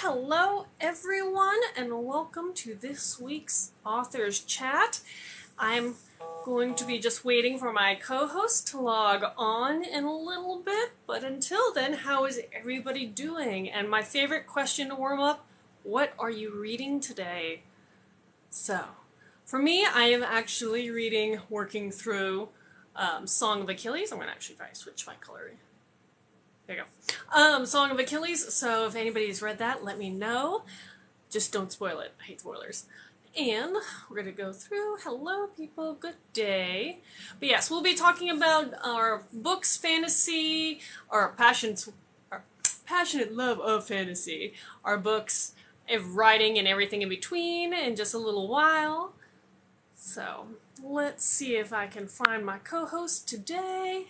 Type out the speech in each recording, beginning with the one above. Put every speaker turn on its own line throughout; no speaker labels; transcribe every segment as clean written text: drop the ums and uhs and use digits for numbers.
hello everyone, and welcome to this week's Authors Chat. I'm going to be just waiting for my co-host to log on in a little bit, but until then, how is everybody doing? And my favorite question to warm up, what are you reading today? So, for me, I am actually working through Song of Achilles. I'm going to actually try to switch my color. There you go. Song of Achilles. So if anybody's read that, let me know. Just don't spoil it. I hate spoilers. And we're going to go through. Hello, people. Good day. But yes, we'll be talking about our books, fantasy, our passionate love of fantasy, our books of writing and everything in between in just a little while. So let's see if I can find my co-host today.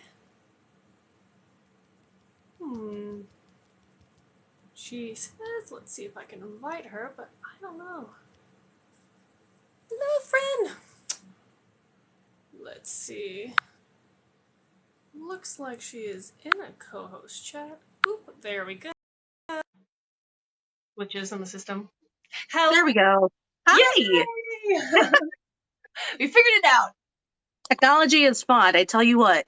She says, let's see if I can invite her, but I don't know. Hello, friend. Let's see. Looks like she is in a co-host chat. Oop, there we go. Which is in the system.
Hello. There we go. Hi.
We figured it out.
Technology is fun, I tell you what.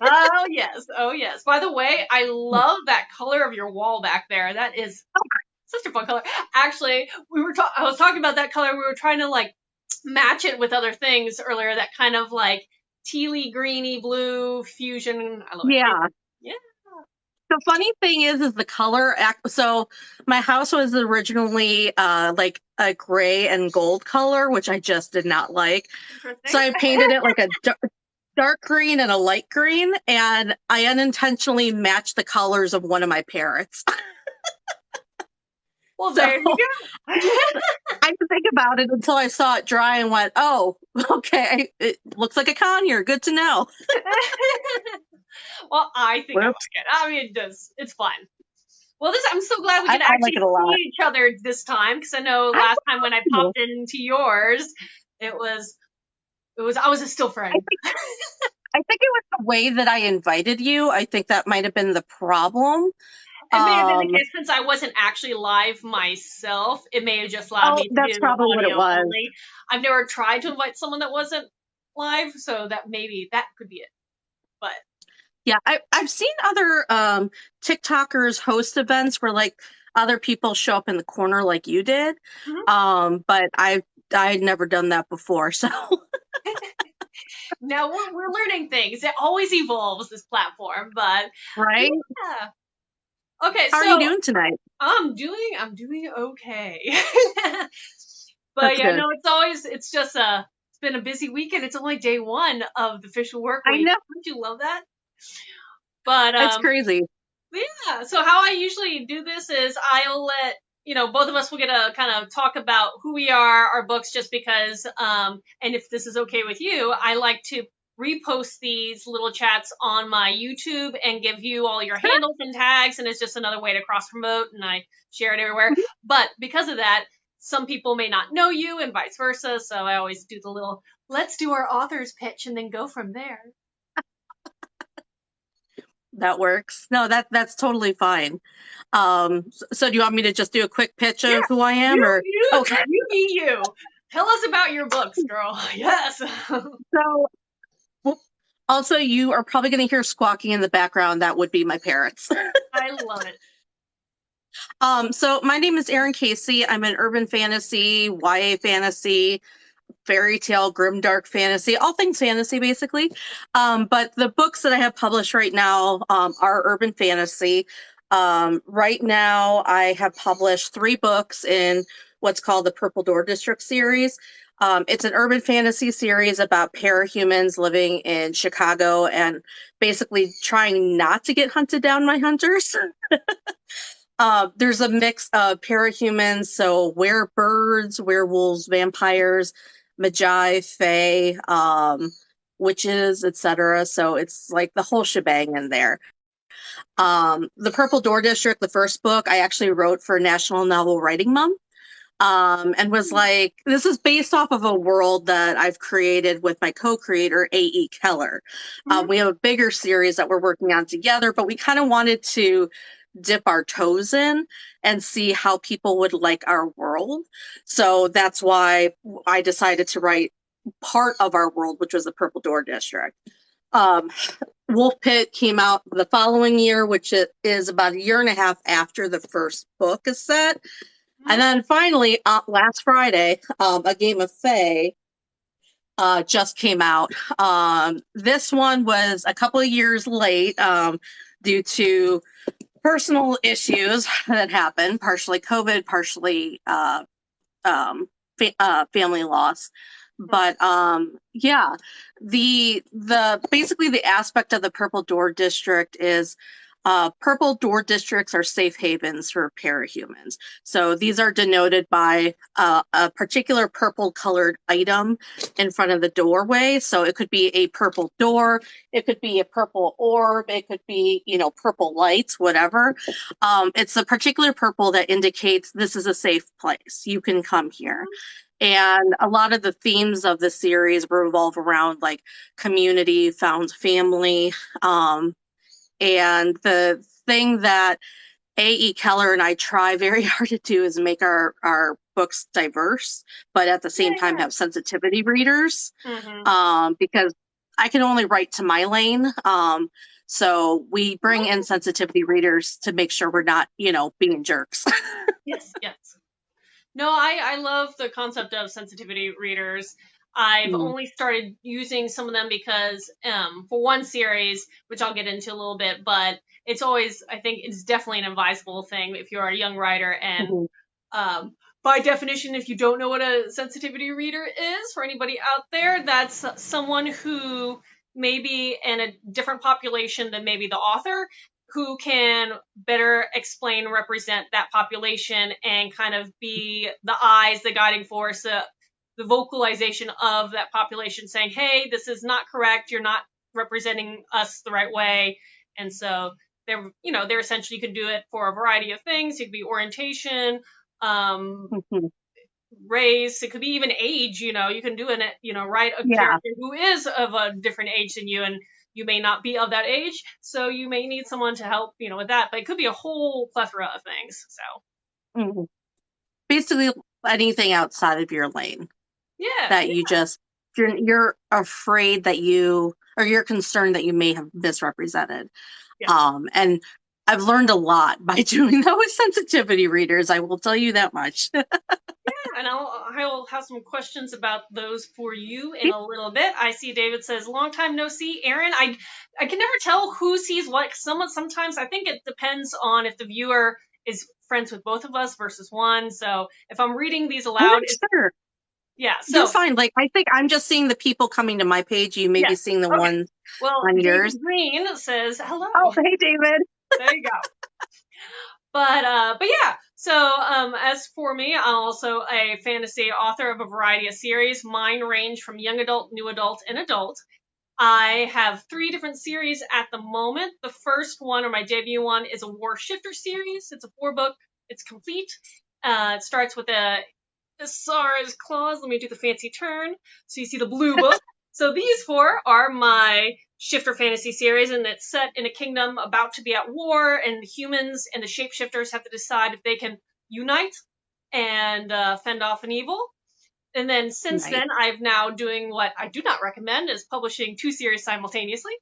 Oh, yes. Oh, yes. By the way, I love that color of your wall back there. That is such a fun color. Actually, I was talking about that color. We were trying to, match it with other things earlier. That kind of, tealy, greeny, blue fusion. I love it.
Yeah.
Yeah.
The funny thing is the color. So my house was originally a gray and gold color, which I just did not like. So I painted it like a dark green and a light green, and I unintentionally matched the colors of one of my parrots.
Well, there you go.
I didn't think about it until I saw it dry and went, oh, okay, it looks like a conure. Good to know.
Well, I think I like it. I mean, it does. It's fun. Well, I'm so glad we can actually see each other this time, because I know last time when I popped into yours, I was a still friend.
I think it was the way that I invited you. I think that might have been the problem.
It may have been the case since I wasn't actually live myself. It may have just allowed me to do
probably
audio
what it was.
only. I've never tried to invite someone that wasn't live, so that could be it. But
yeah, I've seen other TikTokers host events where other people show up in the corner like you did. Mm-hmm. But I'd never done that before, so.
Now we're learning things. It always evolves, this platform, but
right.
Yeah. Okay,
how are you doing tonight?
I'm doing okay. But yeah, no, it's been a busy weekend. It's only day one of the official work week.
I know.
Don't you love that? But
it's crazy.
Yeah. So how I usually do this is I'll let both of us will get to kind of talk about who we are, our books, just because. And if this is okay with you, I like to repost these little chats on my YouTube and give you all your handles and tags, and it's just another way to cross promote, and I share it everywhere. Mm-hmm. But because of that, some people may not know you and vice versa, so I always do the little let's do our author's pitch and then go from there.
That works. No, that's totally fine. So do you want me to just do a quick pitch of who I am?
Okay. You be you. Tell us about your books, girl. Yes.
So also, you are probably going to hear squawking in the background. That would be my parrots.
I love it.
So my name is Erin Casey. I'm an urban fantasy, YA fantasy, fairy tale, grimdark fantasy, all things fantasy, basically. But the books that I have published right now are urban fantasy. Right now, I have published 3 books in what's called the Purple Door District series. It's an urban fantasy series about parahumans living in Chicago and basically trying not to get hunted down by hunters. There's a mix of parahumans, so werebirds, werewolves, vampires, magi, fae, witches, etc. So it's like the whole shebang in there. The Purple Door District, the first book, I actually wrote for National Novel Writing Month. And was like, this is based off of a world that I've created with my co-creator, A.E. Keller. We have a bigger series that we're working on together, but we kind of wanted to dip our toes in and see how people would like our world. So that's why I decided to write part of our world, which was the Purple Door District. Um, Wolf Pit came out the following year, which is about a year and a half after the first book is set. And then finally, last Friday, A Game of Fae just came out. This one was a couple of years late due to personal issues that happened, partially COVID, partially family loss. But yeah, the basically the aspect of the Purple Door District is purple door districts are safe havens for parahumans. So these are denoted by a particular purple colored item in front of the doorway. So it could be a purple door, it could be a purple orb, it could be, purple lights, whatever. It's a particular purple that indicates this is a safe place. You can come here. And a lot of the themes of the series revolve around like community, found family, and the thing that A.E. Keller and I try very hard to do is make our books diverse, but at the same time have sensitivity readers, because I can only write to my lane. So we bring in sensitivity readers to make sure we're not, being jerks.
Yes. No, I love the concept of sensitivity readers. I've only started using some of them because for one series, which I'll get into a little bit, but it's always, I think it's definitely an advisable thing if you're a young writer. And by definition, if you don't know what a sensitivity reader is, for anybody out there, that's someone who may be in a different population than maybe the author, who can better explain, represent that population, and kind of be the eyes, the guiding force, the vocalization of that population, saying, hey, this is not correct, you're not representing us the right way. And so they're essentially, you can do it for a variety of things. It could be orientation, race, it could be even age. You can do it, write a character who is of a different age than you, and you may not be of that age, so you may need someone to help, with that. But it could be a whole plethora of things. So
basically anything outside of your lane.
That
you just you're afraid that you're concerned that you may have misrepresented. And I've learned a lot by doing that with sensitivity readers. I will tell you that much.
And I will have some questions about those for you in a little bit. I see David says, long time no see, Erin. I can never tell who sees what. Sometimes I think it depends on if the viewer is friends with both of us versus one. So if I'm reading these aloud,
sure.
Yeah, so
you're fine. Like, I think I'm just seeing the people coming to my page. You may be seeing the ones on
David
yours.
Green says hello.
Oh, hey, David.
There you go. But yeah. So as for me, I'm also a fantasy author of a variety of series. Mine range from young adult, new adult, and adult. I have 3 different series at the moment. The first one, or my debut one, is a War Shifter series. It's a 4-book. It's complete. It starts with a Thesaurus clause. Let me do the fancy turn. So you see the blue book. So these 4 are my Shifter fantasy series, and it's set in a kingdom about to be at war, and the humans and the shapeshifters have to decide if they can unite and fend off an evil. And then since then, I've now doing what I do not recommend, is publishing 2 series simultaneously.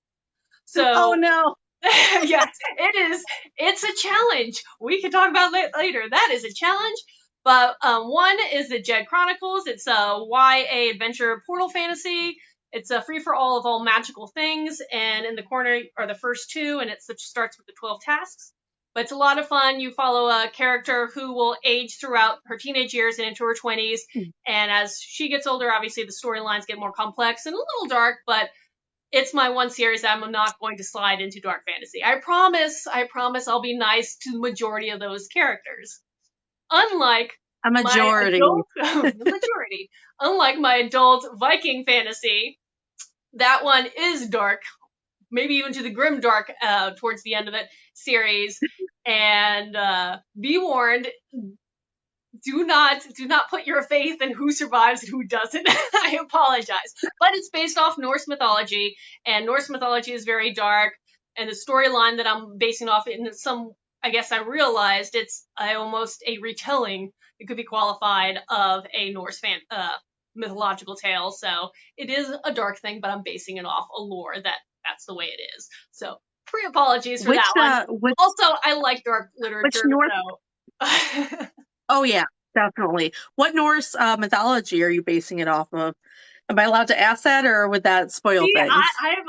So,
oh no.
Yes, it is. It's a challenge. We can talk about it later. That is a challenge. But one is the Jed Chronicles. It's a YA adventure portal fantasy. It's a free for all of all magical things. And in the corner are the first 2, and it starts with the 12 tasks. But it's a lot of fun. You follow a character who will age throughout her teenage years and into her 20s. And as she gets older, obviously the storylines get more complex and a little dark, but it's my one series that I'm not going to slide into dark fantasy. I promise I'll be nice to the majority of those characters. Unlike
a majority.
Unlike my adult Viking fantasy, that one is dark, maybe even to the grim dark towards the end of it series. And be warned, do not put your faith in who survives and who doesn't. I apologize. But it's based off Norse mythology, and Norse mythology is very dark, and the storyline that I'm basing off in some I guess I realized it's almost a retelling. It could be qualified of a Norse mythological tale. So it is a dark thing, but I'm basing it off a lore that's the way it is. So pre-apologies for that one.
Which
Also, I like dark
which
literature,
Norse?
so.
Oh yeah, definitely. What Norse mythology are you basing it off of? Am I allowed to ask that, or would that spoil
See,
things?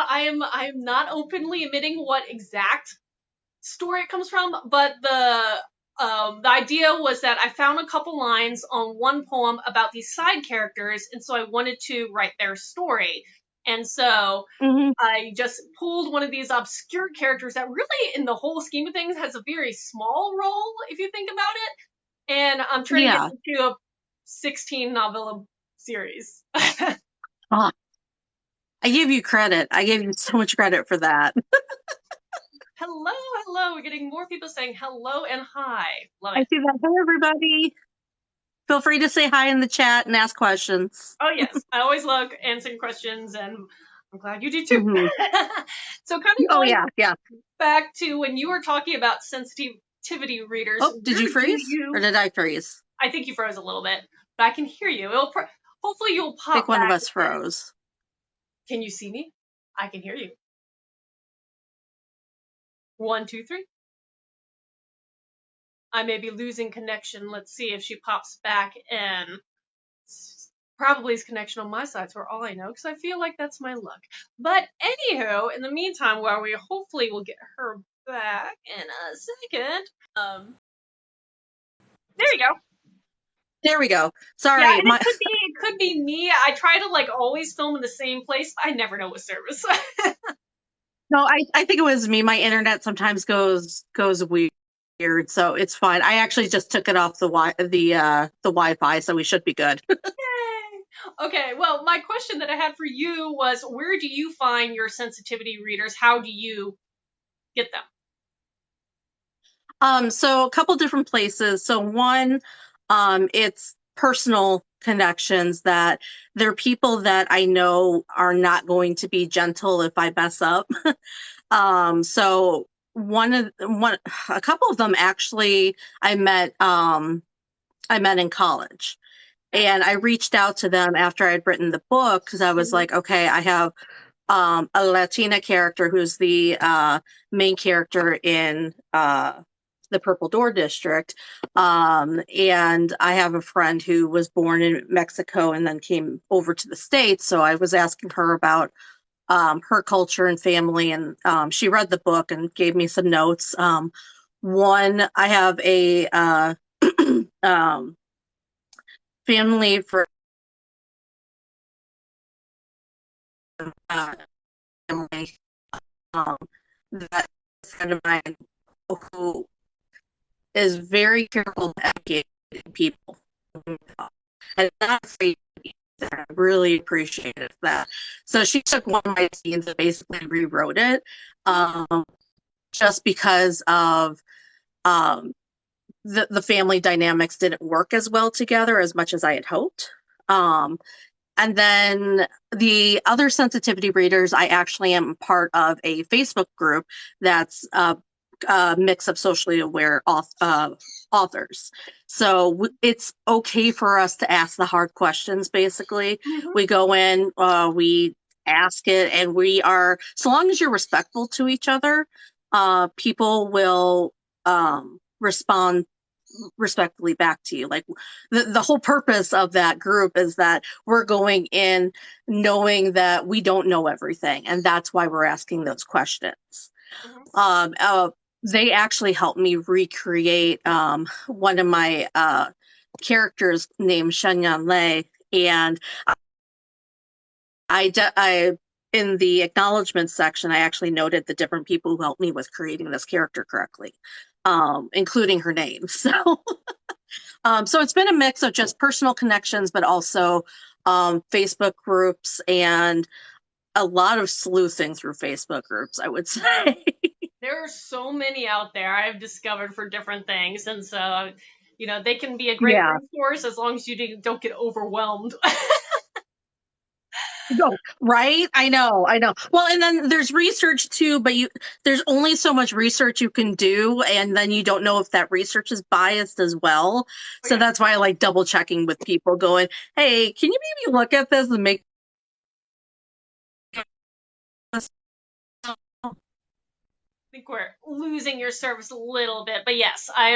I'm not openly admitting what exact story it comes from, but the idea was that I found a couple lines on one poem about these side characters, and so I wanted to write their story. And so
Hmm.
I just pulled one of these obscure characters that really, in the whole scheme of things, has a very small role, if you think about it. And I'm turning it
Yeah.
into a 16 novella series.
Ah, I give you credit. I give you so much credit for that.
Hello, hello. We're getting more people saying hello and hi. Love
I
it.
see that. Hey, everybody. Feel free to say hi in the chat and ask questions.
Oh, yes. I always love answering questions, and I'm glad you do too.
Hmm.
So, kind of
Oh
going
yeah, yeah.
back to when you were talking about sensitivity readers,
Oh, did
where
you
do
freeze or
you?
did I freeze?
I think you froze a little bit, but I can hear you. Hopefully you'll
I think
pop
one of
back
us
in.
froze.
Can you see me? I can hear you. 1, 2, 3. I may be losing connection. Let's see if she pops back in. Probably is connection on my side for all I know, because I feel like that's my luck. But anywho, in the meantime, while we hopefully will get her back in a second, there you go.
There we go.
Yeah,
Sorry,
and
my
it could be me. I try to like always film in the same place, but I never know what service.
no, I think it was me. My internet sometimes goes weird, so it's fine. I actually just took it off the Wi-Fi, so we should be good.
Yay! Okay, well, my question that I had for you was, where do you find your sensitivity readers? How do you get them?
So a couple different places. So one, it's personal connections that they're people that I know are not going to be gentle if I mess up. So a couple of them actually I met in college. And I reached out to them after I'd written the book because I was
Mhm.
like, okay, I have a Latina character who's the main character in the Purple Door District. And I have a friend who was born in Mexico and then came over to the States. So I was asking her about her culture and family. And she read the book and gave me some notes. One, I have a um, family for uh, family um, that a friend of mine who is very careful to educate people and not afraid to be there. I really appreciated that. So she took one of my scenes and basically rewrote it just because of um, the family dynamics didn't work as well together as much as I had hoped. And then the other sensitivity readers, I actually am part of a Facebook group that's a mix of socially aware authors. So it's okay for us to ask the hard questions, basically.
Mhm.
We go in, we ask it, and we are, so long as you're respectful to each other, people will respond respectfully back to you. Like the whole purpose of that group is that we're going in knowing that we don't know everything, and that's why we're asking those questions.
Mhm.
um uh, they actually helped me recreate one of my characters named Shenyan Lei, and I in the acknowledgement section I actually noted the different people who helped me with creating this character correctly, including her name. So it's been a mix of just personal connections, but also Facebook groups and a lot of sleuthing through Facebook groups, I would say.
There are so many out there I've discovered for different things, and so they can be a great
Yeah.
resource as long as you don't get overwhelmed.
No, right? I know. Well, and then there's research too, but there's only so much research you can do, and then you don't know if that research is biased as well.
Oh,
So
yeah.
that's why I like double checking with people, going, "Hey, can you maybe look at this and make this?"
I think we're losing your service a little bit, but yes, I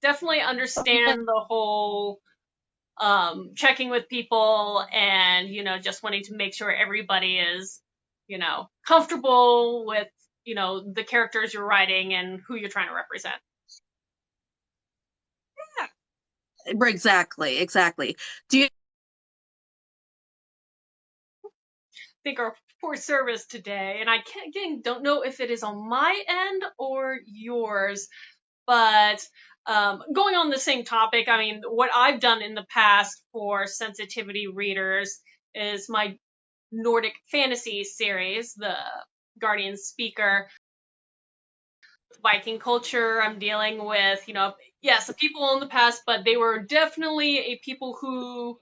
definitely understand the whole checking with people and, just wanting to make sure everybody is, comfortable with, the characters you're writing and who you're trying to represent. Yeah.
Exactly. Do you?
I think our poor service today, and again, don't know if it is on my end or yours, but going on the same topic, I mean, what I've done in the past for sensitivity readers is my Nordic fantasy series, the Guardian Speaker. Viking culture, I'm dealing with, yes, people in the past, but they were definitely a people who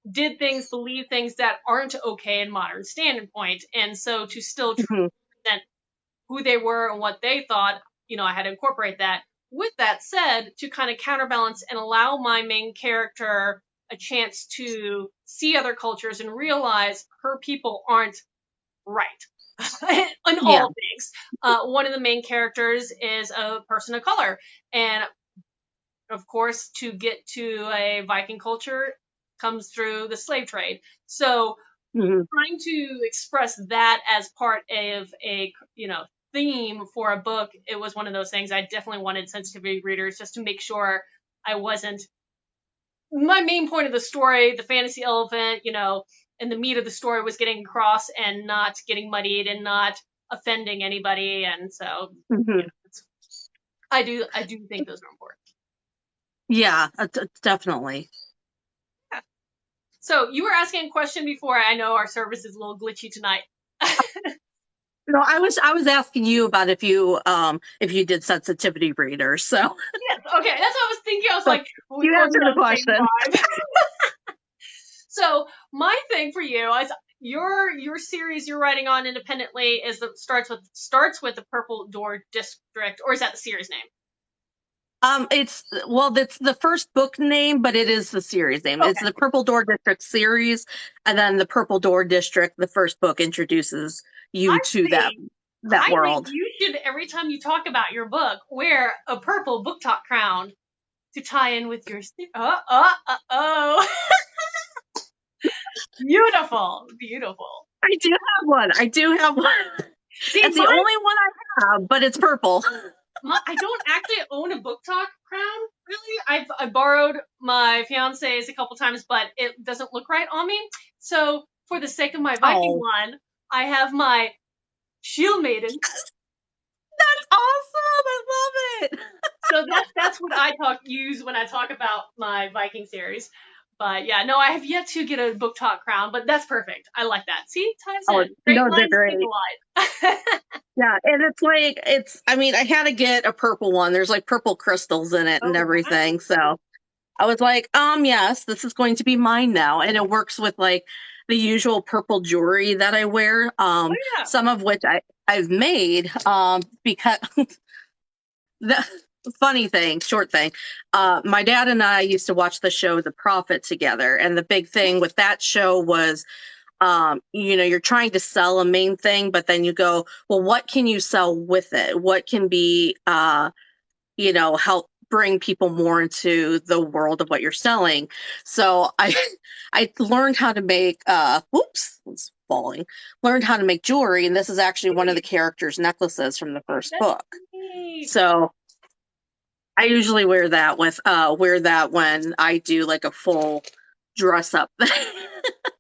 did things, believe things that aren't okay in modern standpoint. And so to still
Mhm.
present who they were and what they thought, I had to incorporate that. With that said, to kind of counterbalance and allow my main character a chance to see other cultures and realize her people aren't right in
Yeah.
all things. One of the main characters is a person of color. And of course, to get to a Viking culture comes through the slave trade. So
Mhm.
trying to express that as part of a, theme for a book, it was one of those things I definitely wanted sensitivity readers just to make sure I wasn't my main point of the story, the fantasy element, and the meat of the story was getting across and not getting muddied and not offending anybody. And so,
Mhm.
I do think those are important.
Yeah, definitely.
Yeah. So you were asking a question before. I know our service is a little glitchy tonight.
No, I was asking you about if you did sensitivity readers. So,
Yes, okay, that's what I was thinking. I was
so
like, we
you
closing
answered the
down the same
question.
vibe. So my thing for you is your series you're writing on independently is that starts with the Purple Door District, or is that the series name?
That's the first book name, but it is the series name. It's
Okay,
the Purple Door District series, and then the Purple Door District, the first book introduces
I
you to that
see.
that
I think
world.
you should, every time you talk about your book, wear a purple book talk crown to tie in with your. Oh. Beautiful, beautiful.
I do have one.
See,
It's the only one I have, but it's purple.
I don't actually own a book talk crown, really. I borrowed my fiance's a couple times, but it doesn't look right on me. So for the sake of my Viking
Oh,
one, I have my Shield Maiden.
that's awesome! I love it.
So that's what I use when I talk about my Viking series. But yeah, no, I have yet to get a book talk crown, but that's perfect. I like that. See, ties
Oh,
in. Great
no, they're
minds think
great.
alike.
Yeah, and I mean, I had to get a purple one. There's like purple crystals in it and
Oh wow!
everything. So I was like, yes, this is going to be mine now. And it works with like the usual purple jewelry that I wear.
Oh yeah.
Some of which I've made, because the funny thing, short thing, my dad and I used to watch the show The Prophet together. And the big thing with that show was, you're trying to sell a main thing, but then you go, well, what can you sell with it? What can be, help bring people more into the world of what you're selling? So I learned how to make, whoops, it's falling, learned how to make jewelry. And this is actually one of the characters' necklaces from the first
That's
book.
neat.
So I usually wear that when I do like a full dress up thing.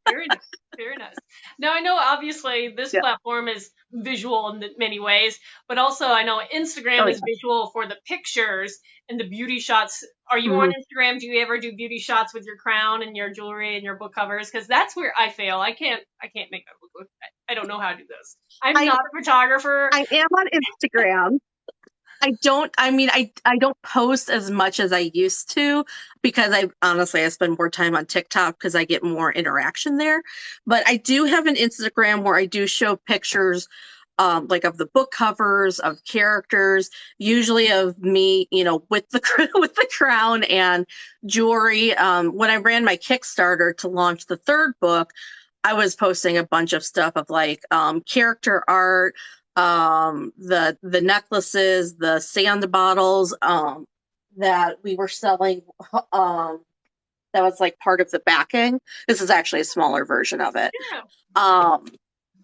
Very nice. Very nice. Now I know obviously this
Yeah.
platform is visual in many ways, but also I know
Oh
Instagram is visual for the pictures and the beauty shots. Are you on
yeah.
Instagram? Do you ever do beauty shots with your crown and your jewelry and your book covers? Because that's where I fail. I can't make that look. I don't know how to do this. I'm
I
not a photographer.
I am on Instagram. I don't post as much as I used to because I spend more time on TikTok because I get more interaction there. But I do have an Instagram where I do show pictures like of the book covers of characters, usually of me, with the with the crown and jewelry. When I ran my Kickstarter to launch the third book, I was posting a bunch of stuff of like character art, the necklaces, the sand bottles that we were selling, um that was like part of the backing. This is actually a smaller version of it.
Yeah.
um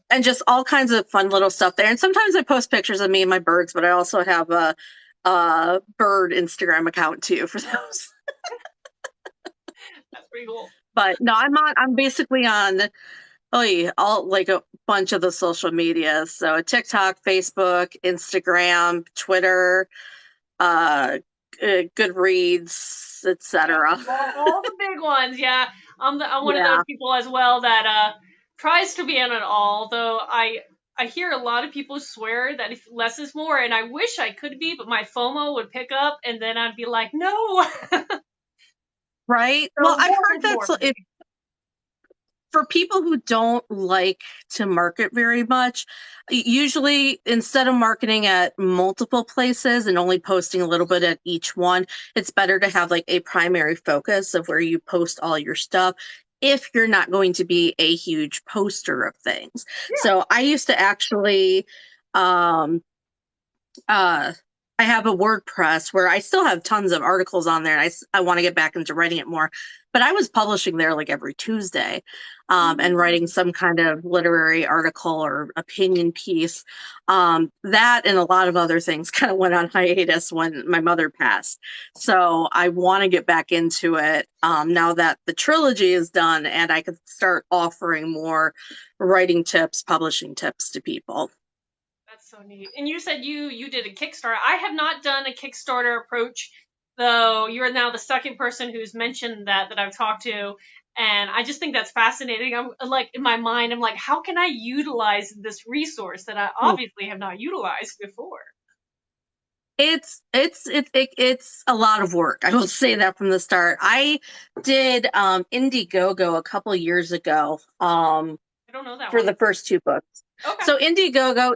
and just all kinds of fun little stuff there. And sometimes I post pictures of me and my birds, but I also have a bird Instagram account too for those.
That's pretty cool.
But no, I'm basically on all like a bunch of the social media. So TikTok, Facebook, Instagram, Twitter, uh, Goodreads, etc.
All the big ones, yeah. I'm one of those people as well that tries to be in it all, though I hear a lot of people swear that if less is more, and I wish I could be, but my FOMO would pick up, and then I'd be like, no.
Right?
So
Well, I've heard
more.
that for people who don't like to market very much, usually instead of marketing at multiple places and only posting a little bit at each one, it's better to have like a primary focus of where you post all your stuff if you're not going to be a huge poster of things.
Yeah.
So I used to actually um I have a WordPress where I still have tons of articles on there. And I want to get back into writing it more, but I was publishing there like every Tuesday, and writing some kind of literary article or opinion piece. That and a lot of other things kind of went on hiatus when my mother passed. So I want to get back into it now that the trilogy is done and I can start offering more writing tips, publishing tips to people.
That's so neat. And you said you did a Kickstarter. I have not done a Kickstarter approach, though you're now the second person who's mentioned that I've talked to, and I just think that's fascinating. I'm like, in my mind, I'm like, how can I utilize this resource that I obviously have not utilized before?
It's a lot of work. I will say that from the start. I did Indiegogo a couple years ago
I don't know that
for
one.
the first two books.
Okay.
So Indiegogo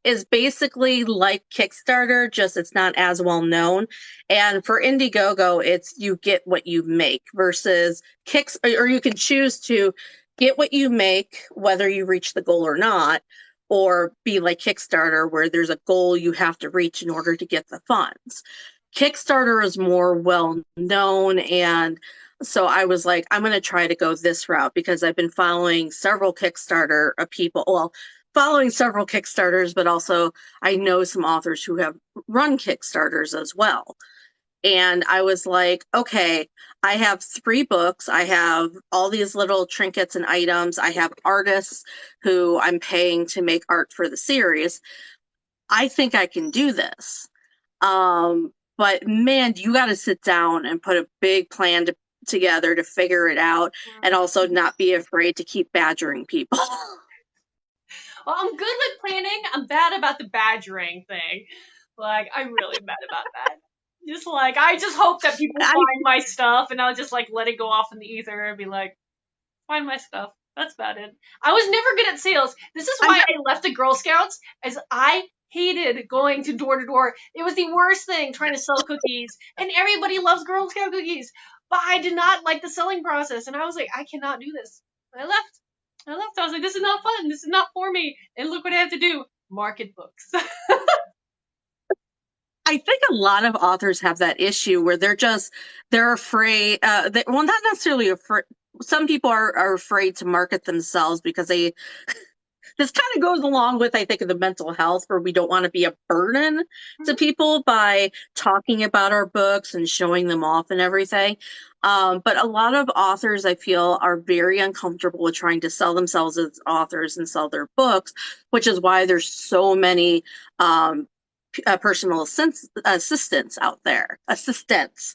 is basically like Kickstarter, just it's not as well known. And for Indiegogo, it's you get what you make versus Kicks, or you can choose to get what you make, whether you reach the goal or not, or be like Kickstarter, where there's a goal you have to reach in order to get the funds. Kickstarter is more well known, and so I was like, I'm going to try to go this route because I've been following several Kickstarter people. Well, following several Kickstarters, but also I know some authors who have run Kickstarters as well. And I was like, okay, I have 3 books. I have all these little trinkets and items. I have artists who I'm paying to make art for the series. I think I can do this. But man, you got to sit down and put a big plan together to figure it out, and also not be afraid to keep badgering people.
Well, I'm good with planning. I'm bad about the badgering thing. Like, I'm really bad about that. Just like, I just hope that people find my stuff, and I'll just like let it go off in the ether and be like, find my stuff. That's about it. I was never good at sales. This is why I left the Girl Scouts, as I hated going to door to door. It was the worst thing trying to sell cookies, and everybody loves Girl Scout cookies. But I did not like the selling process, and I was like, I cannot do this. And I left. I was like, this is not fun. This is not for me. And look what I have to do. Market books.
I think a lot of authors have that issue where they're afraid. Well, not necessarily afraid. Some people are afraid to market themselves because this kind of goes along with, I think, the mental health, where we don't want to be a burden to people by talking about our books and showing them off and everything. But a lot of authors, I feel, are very uncomfortable with trying to sell themselves as authors and sell their books, which is why there's so many personal assistants out there.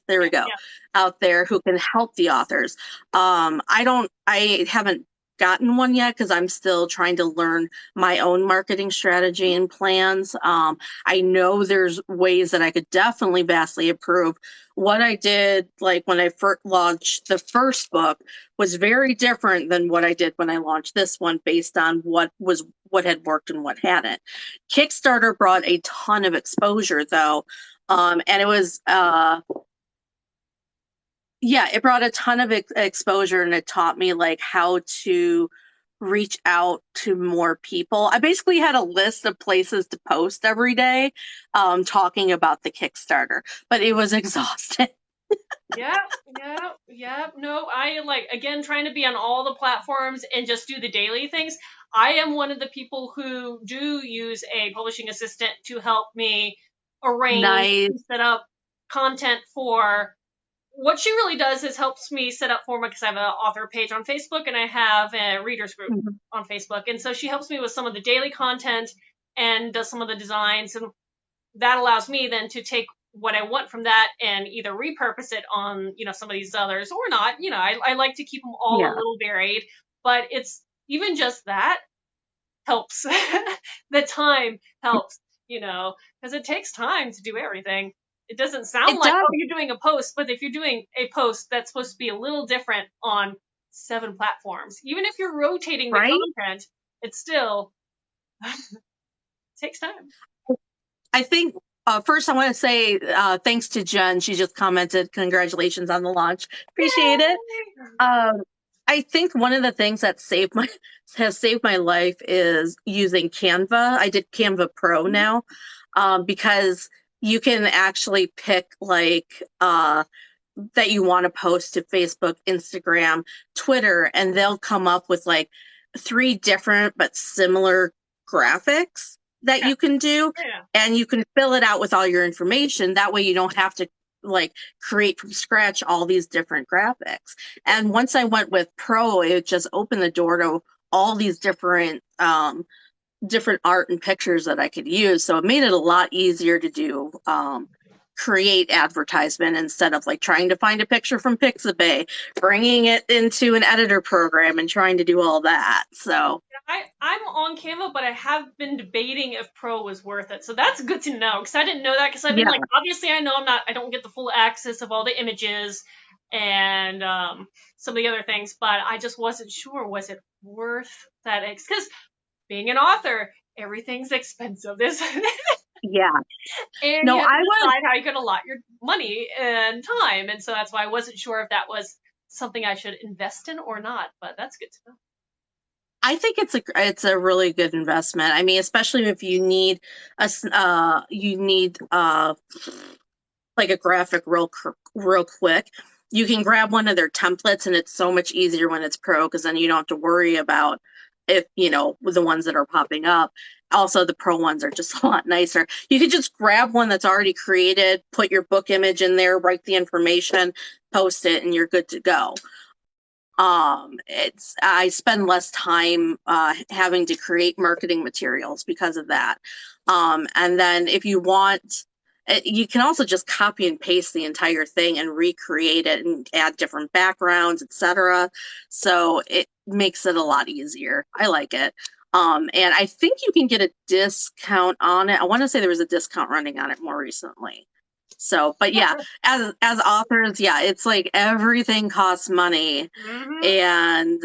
There we go.
Yeah.
Out there who can help the authors. I haven't gotten one yet because I'm still trying to learn my own marketing strategy and plans. I know there's ways that I could definitely vastly improve. What I did, like when I first launched the first book, was very different than what I did when I launched this one, based on what had worked and what hadn't. Kickstarter brought a ton of exposure, though, and it was yeah, it brought a ton of exposure, and it taught me like how to reach out to more people. I basically had a list of places to post every day, talking about the Kickstarter, but it was exhausting.
Yep, yep, yep. No, I like, again, trying to be on all the platforms and just do the daily things. I am one of the people who do use a publishing assistant to help me arrange
Nice.
and set up content for what she really does is helps me set up for me, because I have an author page on Facebook and I have a readers group
Mhm.
on Facebook. And so she helps me with some of the daily content and does some of the designs. And that allows me then to take what I want from that and either repurpose it on, some of these others or not. I like to keep them all a
Yeah,
little varied, but it's even just that helps. The time helps, because it takes time to do everything. It doesn't sound
it
like,
does,
oh, you're doing a post, but if you're doing a post that's supposed to be a little different on 7 platforms, even if you're rotating the
right?
content, it still takes time.
I think first I want to say thanks to Jen. She just commented, "Congratulations on the launch. Appreciate it."
Yay!
Um, I think one of the things that has saved my life is using Canva. I did Canva Pro now, because you can actually pick like that you want to post to Facebook, Instagram, Twitter, and they'll come up with like 3 different but similar graphics that
Yeah,
you can do,
yeah.
and you can fill it out with all your information. That way you don't have to like create from scratch all these different graphics. And once I went with Pro, it just opened the door to all these different art and pictures that I could use. So it made it a lot easier to do create advertisement instead of like trying to find a picture from Pixabay, bringing it into an editor program and trying to do all that. So
I'm on Canva, but I have been debating if Pro was worth it. So that's good to know, because I didn't know that, because I've been
yeah,
like, obviously I know I don't get the full access of all the images and some of the other things, but I just wasn't sure, was it worth that? Because being an author, everything's expensive.
yeah.
And
No,
you have to
I was
decide how you're going to allot your money and time. And so that's why I wasn't sure if that was something I should invest in or not, but that's good to know.
I think it's a really good investment. I mean, especially if you need like a graphic real quick. You can grab one of their templates, and it's so much easier when it's Pro, because then you don't have to worry about if with the ones that are popping up. Also, the Pro ones are just a lot nicer. You could just grab one that's already created, put your book image in there, write the information, post it, and you're good to go. It's I spend less time having to create marketing materials because of that. And then if you want, you can also just copy and paste the entire thing and recreate it and add different backgrounds, etc. So it makes it a lot easier. I like it. And I think you can get a discount on it. I want to say there was a discount running on it more recently. So, but yeah, as authors, yeah, it's like everything costs money.
Mm-hmm.
And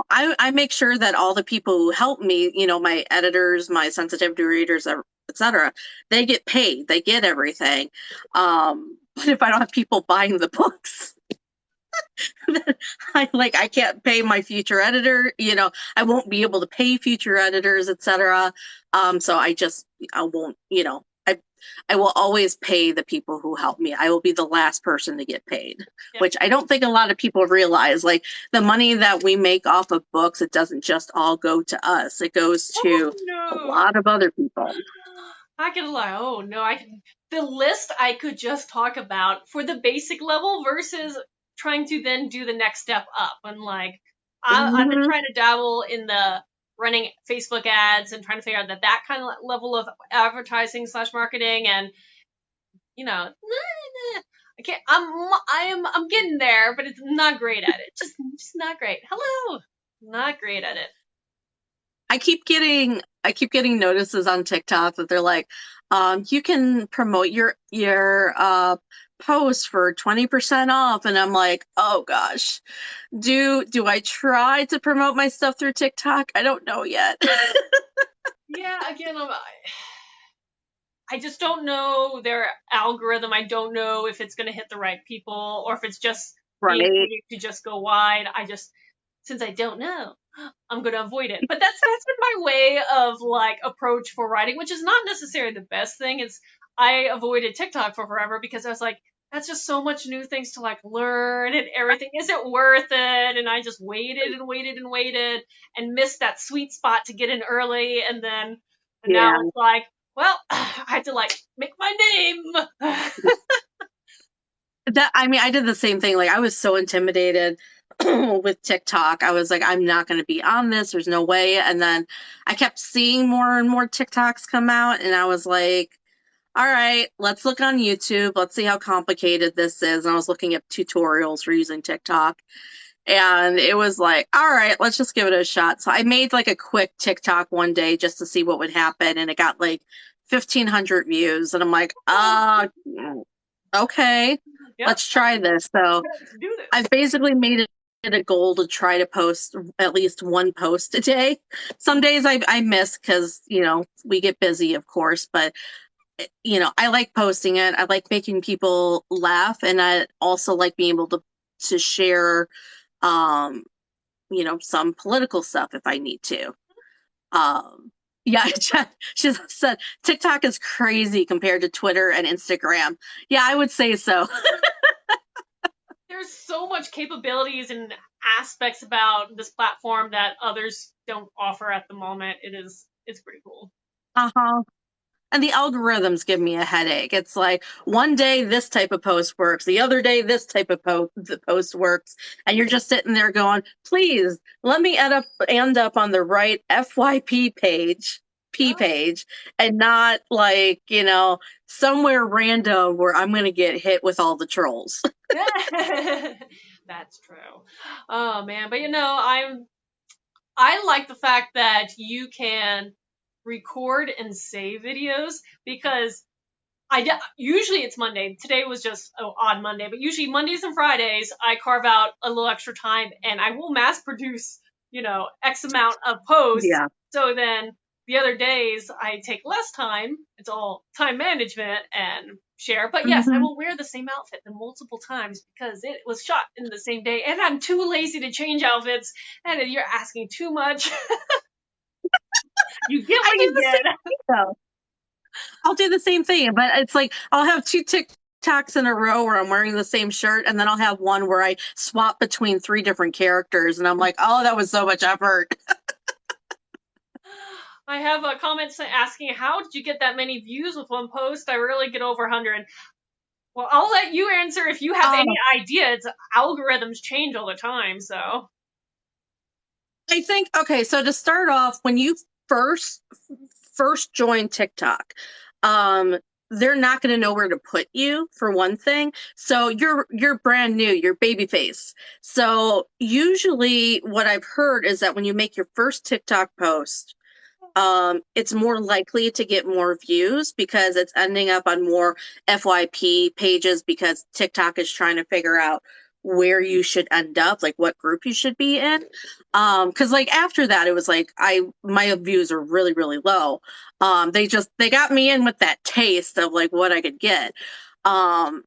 I make sure that all the people who help me, my editors, my sensitivity readers, etc., they get paid, they get everything. But if I don't have people buying the books, then I can't pay my future editor, I won't be able to pay future editors, etc. So I won't, I will always pay the people who help me. I will be the last person to get paid,
Yeah.
which I don't think a lot of people realize. Like the money that we make off of books, it doesn't just all go to us. It goes
Oh
to a
no.
lot of other people.
I can lie. Oh no, the list I could just talk about for the basic level versus trying to then do the next step up. And like, I've been
Hmm.
trying to dabble in the running Facebook ads and trying to figure out that kind of level of advertising slash marketing. And I can't. I'm getting there, but it's not great at it. Just not great. Hello. Not great at it.
I keep getting notices on TikTok that they're like, you can promote your post for 20% off, and I'm like, oh gosh, do I try to promote my stuff through TikTok? I don't know yet.
Yeah, again, I just don't know their algorithm. I don't know if it's going to hit the right people or if it's just being
Right?
creative to just go wide. Since I don't know, I'm going to avoid it. But that's been my way of like approach for writing, which is not necessarily the best thing. I avoided TikTok for forever because I was like, that's just so much new things to like learn and everything. Is it worth it? And I just waited and waited and waited and missed that sweet spot to get in early. And now
Yeah.
it's like, well, I had to like make my name.
I did the same thing. Like, I was so intimidated with TikTok. I was like, I'm not going to be on this. There's no way. And then I kept seeing more and more TikToks come out, and I was like, all right, let's look on YouTube. Let's see how complicated this is. And I was looking at tutorials for using TikTok. And it was like, all right, let's just give it a shot. So I made like a quick TikTok one day just to see what would happen. And it got like 1,500 views. And I'm like, okay,
Yep,
let's try this. So
let's do this.
I've basically made it a goal to try to post at least one post a day. Some days I miss because, we get busy, of course, but I like posting it. I like making people laugh, and I also like being able to share, um, some political stuff if I need to. Yeah, she said TikTok is crazy compared to Twitter and Instagram. Yeah, I would say so.
There's so much capabilities and aspects about this platform that others don't offer at the moment. It's pretty cool.
Uh-huh. And the algorithms give me a headache. It's like one day this type of post works, the other day this type of the post works, and you're just sitting there going, "Please let me end up on the right FYP page, and not like somewhere random where I'm going to get hit with all the trolls."
That's true. Oh man, but I like the fact that you can record and save videos because usually it's Monday. Today was just odd Monday, but usually Mondays and Fridays I carve out a little extra time and I will mass produce, X amount of posts.
Yeah.
So then the other days I take less time. It's all time management and share. But yes, I
Hmm.
will wear the same outfit multiple times because it was shot in the same day and I'm too lazy to change outfits and you're asking too much. You get
I
what
do
you
the same
get.
thing though. I'll do the same thing, but it's like I'll have two TikToks in a row where I'm wearing the same shirt, and then I'll have one where I swap between three different characters, and I'm like, oh, that was so much effort.
I have a comment asking, how did you get that many views with one post? I rarely get over 100. Well, I'll let you answer if you have any
Oh,
idea. Algorithms change all the time, so.
I think okay. So to start off, when you first first join TikTok, um, they're not going to know where to put you for one thing. So you're brand new, you're baby face. So usually, what I've heard is that when you make your first TikTok post, it's more likely to get more views because it's ending up on more FYP pages because TikTok is trying to figure out where you should end up, like what group you should be in. Because like after that, it was like my views are really really low. They got me in with that taste of like what I could get. Um,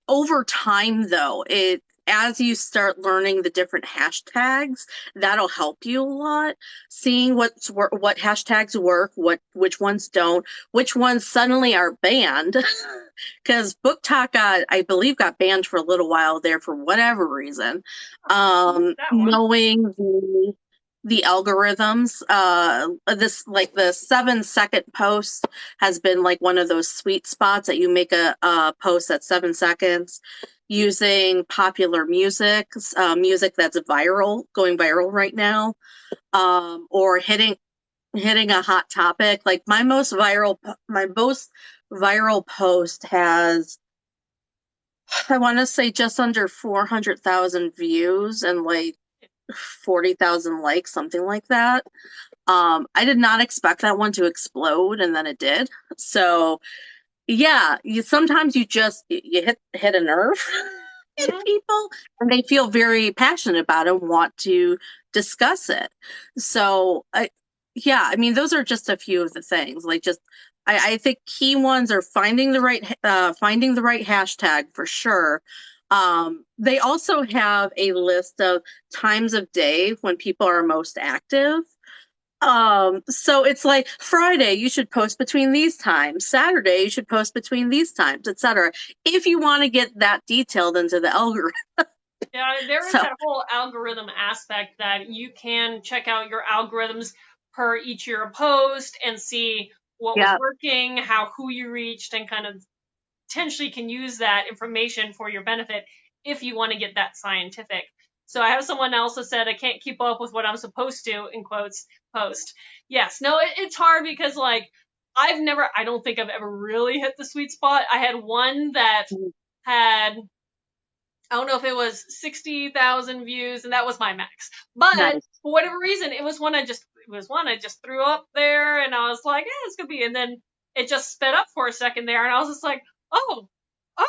Over time though, it as you start learning the different hashtags, that'll help you a lot. Seeing what hashtags work, which ones don't, which ones suddenly are banned. Because Book Talk I believe, got banned for a little while there for whatever reason.
That one.
Knowing the algorithms, this like the 7-second post has been like one of those sweet spots that you make a post that's 7 seconds using popular music that's going viral right now, or hitting a hot topic. Like my most viral post has, I want to say, just under 400,000 views and like 40,000 likes, something like that. I did not expect that one to explode, and then it did. So yeah, sometimes you hit a nerve in
Hmm.
people, and they feel very passionate about it and want to discuss it. So yeah, I mean, those are just a few of the things. Like, just I think key ones are finding the right hashtag for sure. They also have a list of times of day when people are most active. So it's like Friday, you should post between these times. Saturday, you should post between these times, etc. If you want to get that detailed into the algorithm.
Yeah, there is
So
that whole algorithm aspect that you can check out your algorithms per each year post and see what was
yeah,
working, who you reached, and kind of potentially can use that information for your benefit if you want to get that scientific. So I have someone else that said, I can't keep up with what I'm supposed to, in quotes, post. Yes, no, it's hard because, like, I don't think I've ever really hit the sweet spot. I had one that had, I don't know if it was 60,000 views, and that was my max. But
nice.
for whatever reason, it was one I just threw up there, and I was like, yeah, it's gonna be. And then it just sped up for a second there, and I was just like, oh,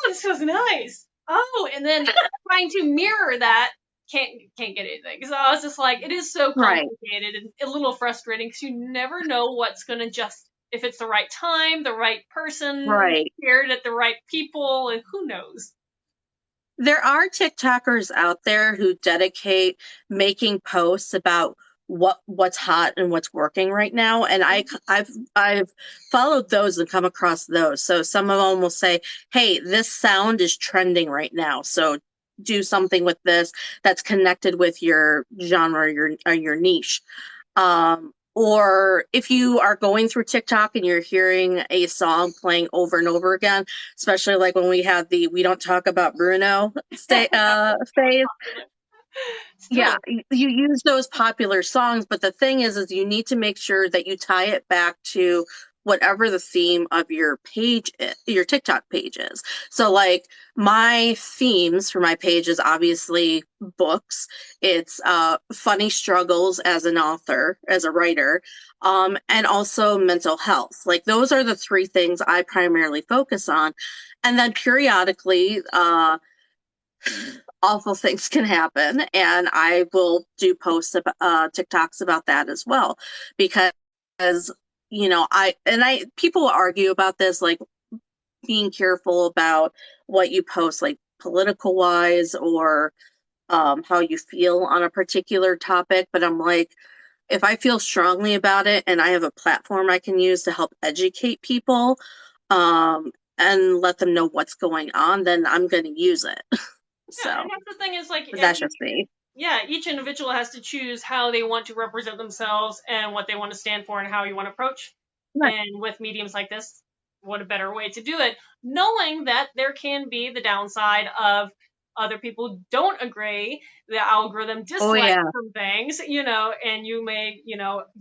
this was nice. Oh, and then trying to mirror that can't get anything. So I was just like, it is so
Right,
complicated and a little frustrating because you never know what's gonna just, if it's the right time, the right person,
right.
shared at the right people, and who knows.
There are TikTokers out there who dedicate making posts about what's hot and what's working right now, and I've followed those and come across those. So some of them will say, "Hey, this sound is trending right now, so do something with this that's connected with your genre, your niche." Or if you are going through TikTok and you're hearing a song playing over and over again, especially like when we had the "We Don't Talk About Bruno" phase.
It's
Yeah,
true.
you use those popular songs, but the thing is you need to make sure that you tie it back to whatever the theme of your your TikTok page is. So, like, my themes for my page is obviously books. It's funny struggles as an author, as a writer, and also mental health. Like, those are the three things I primarily focus on, and then periodically, awful things can happen, and I will do posts about TikToks about that as well, because I people argue about this, like being careful about what you post, like political wise, or how you feel on a particular topic. But I'm like, if I feel strongly about it and I have a platform I can use to help educate people, and let them know what's going on, then I'm going to use it.
Yeah, and
So
that's the thing is, like,
that's just me.
each individual has to choose how they want to represent themselves and what they want to stand for and how you want to approach.
Right.
And with mediums like this, what a better way to do it, knowing that there can be the downside of other people don't agree, the algorithm
Oh
dislikes
yeah.
some things, and you may,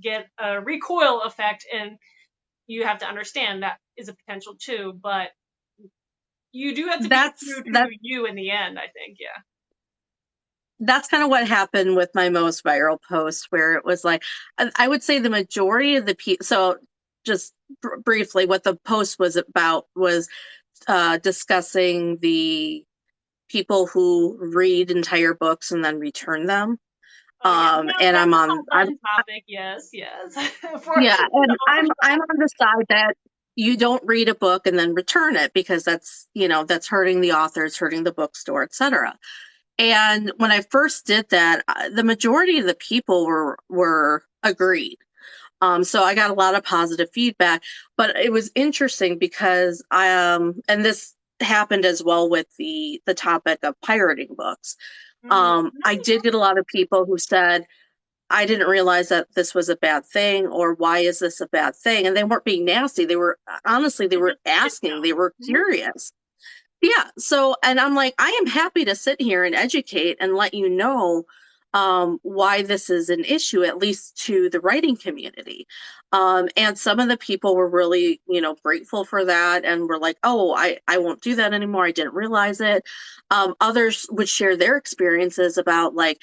get a recoil effect, and you have to understand that is a potential too, but you do have to be
That's
true to
that
you in the end, I think, yeah.
that's kind of what happened with my most viral post, where it was like, I would say the majority of the people. So just briefly, what the post was about was discussing the people who read entire books and then return them.
Oh yeah, yeah,
And
that's a fun topic. Yes, yes. For
yeah, and
all.
I'm on the side that you don't read a book and then return it, because that's hurting the authors, hurting the bookstore, etc. And when I first did that, the majority of the people were agreed. So I got a lot of positive feedback, but it was interesting because and this happened as well with the topic of pirating books. I did get a lot of people who said, I didn't realize that this was a bad thing, or why is this a bad thing? And they weren't being nasty. They were honestly, they
They
were
just didn't
asking, they were
know.
curious. Yeah. So, and I'm like, I am happy to sit here and educate and let you know, why this is an issue, at least to the writing community. And some of the people were really, grateful for that and were like, oh, I won't do that anymore. I didn't realize it. Others would share their experiences about like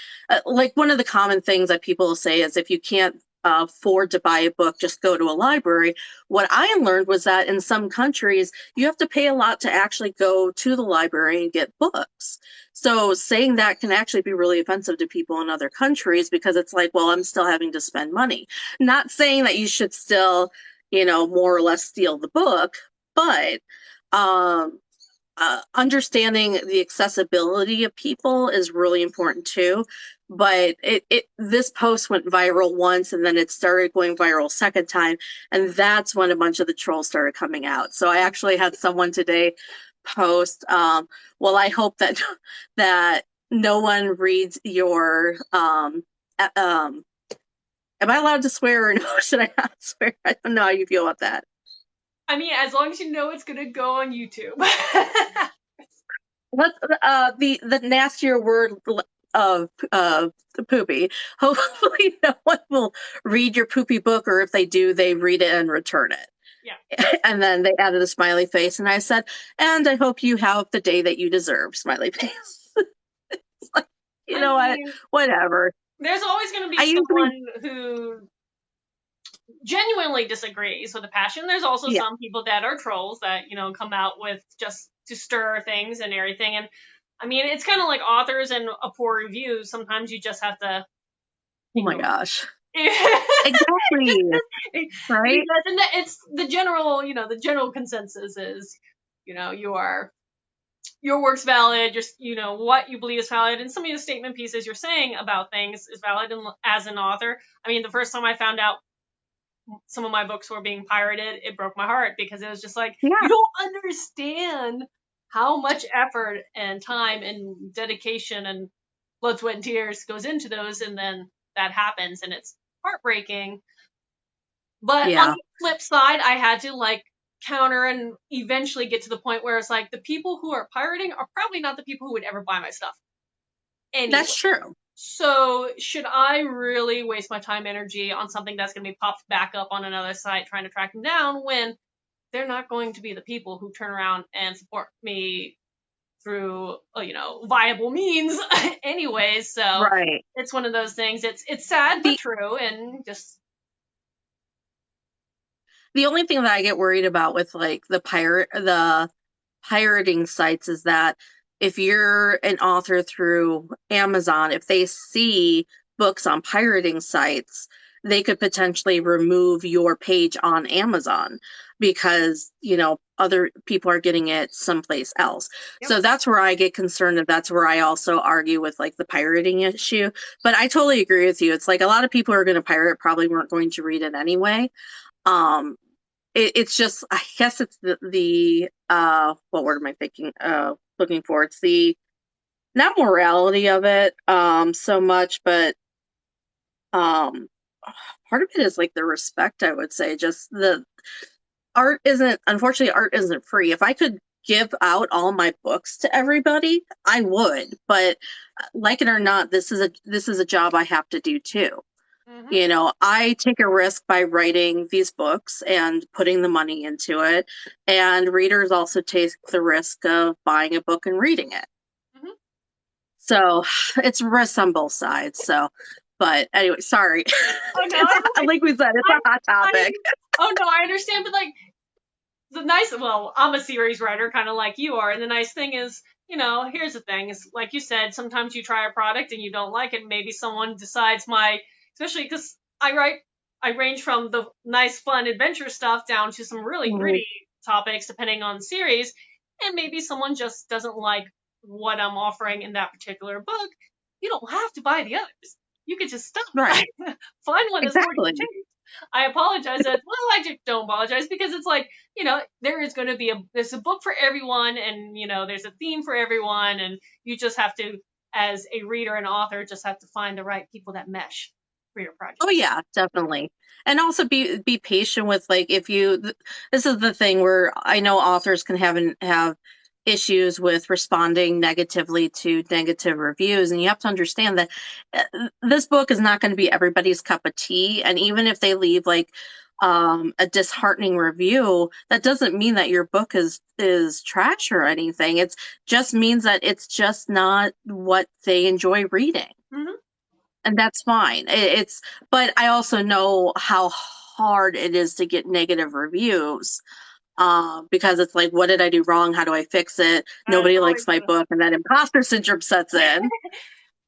one of the common things that people say is if you can't afford to buy a book, just go to a library. What I learned was that in some countries, you have to pay a lot to actually go to the library and get books. So saying that can actually be really offensive to people in other countries because it's like, well, I'm still having to spend money. Not saying that you should still, more or less steal the book, but um, understanding the accessibility of people is really important too. But this post went viral once and then it started going viral second time. And that's when a bunch of the trolls started coming out. So I actually had someone today post, well, I hope that that no one reads your am I allowed to swear or no? Should I not swear? I don't know how you feel about that.
I mean, as long as you know it's gonna go on YouTube.
Let's the nastier word of poopy. Hopefully no one will read your poopy book, or if they do, they read it and return it.
Yeah.
And then they added a smiley face, and I said, and I hope you have the day that you deserve, smiley face. It's like, you know what? Whatever.
There's always going to be someone who genuinely disagrees with a passion. There's also some people that are trolls that, come out with just to stir things and everything. And I mean, it's kind of like authors and a poor review. Sometimes you just have to.
Oh my gosh. Exactly. Right?
And it's the general, the general consensus is, your work's valid, just, what you believe is valid. And some of the statement pieces you're saying about things is valid as an author. I mean, the first time I found out some of my books were being pirated, it broke my heart because it was just like, you don't understand how much effort and time and dedication and blood, sweat, and tears goes into those. And then that happens and it's heartbreaking. But on the flip side, I had to counter and eventually get to the point where it's like the people who are pirating are probably not the people who would ever buy my stuff. Anyway.
That's true.
So should I really waste my time, energy on something that's going to be popped back up on another site trying to track them down when they're not going to be the people who turn around and support me through, viable means anyways. So it's one of those things. It's sad but true, and just.
The only thing that I get worried about with the pirating sites is that if you're an author through Amazon, if they see books on pirating sites, they could potentially remove your page on Amazon because, other people are getting it someplace else. Yep. So that's where I get concerned, and that's where I also argue with the pirating issue. But I totally agree with you. It's like a lot of people who are going to pirate probably weren't going to read it anyway. It's just, I guess it's the what word am I thinking? Looking for. It's the not morality of it so much, but part of it is the respect, I would say. Just the unfortunately, art isn't free. If I could give out all my books to everybody, I would. But like it or not, this is a job I have to do too. Mm-hmm. I take a risk by writing these books and putting the money into it. And readers also take the risk of buying a book and reading it. Mm-hmm. So it's risks on both sides. So, but anyway, sorry. Oh, no, like we said, it's a hot topic.
I understand. But I'm a series writer, kind of like you are. And the nice thing is, here's the thing is, like you said, sometimes you try a product and you don't like it. Maybe someone decides especially because I range from the nice, fun adventure stuff down to some really gritty topics, depending on the series. And maybe someone just doesn't like what I'm offering in that particular book. You don't have to buy the others. You could just stop.
Right.
Find one that's more changed. I apologize. I don't apologize because it's there is going to be there's a book for everyone, and there's a theme for everyone, and you just have to, as a reader and author, just have to find the right people that mesh. Your project.
Oh yeah, definitely. And also be patient with this is the thing where I know authors can have issues with responding negatively to negative reviews. And you have to understand that this book is not going to be everybody's cup of tea. And even if they leave like a disheartening review, that doesn't mean that your book is trash or anything. It's just means that it's just not what they enjoy reading.
Mm-hmm.
And that's fine. But I also know how hard it is to get negative reviews, because it's like, what did I do wrong? How do I fix it? Nobody likes my book, and then imposter syndrome sets in.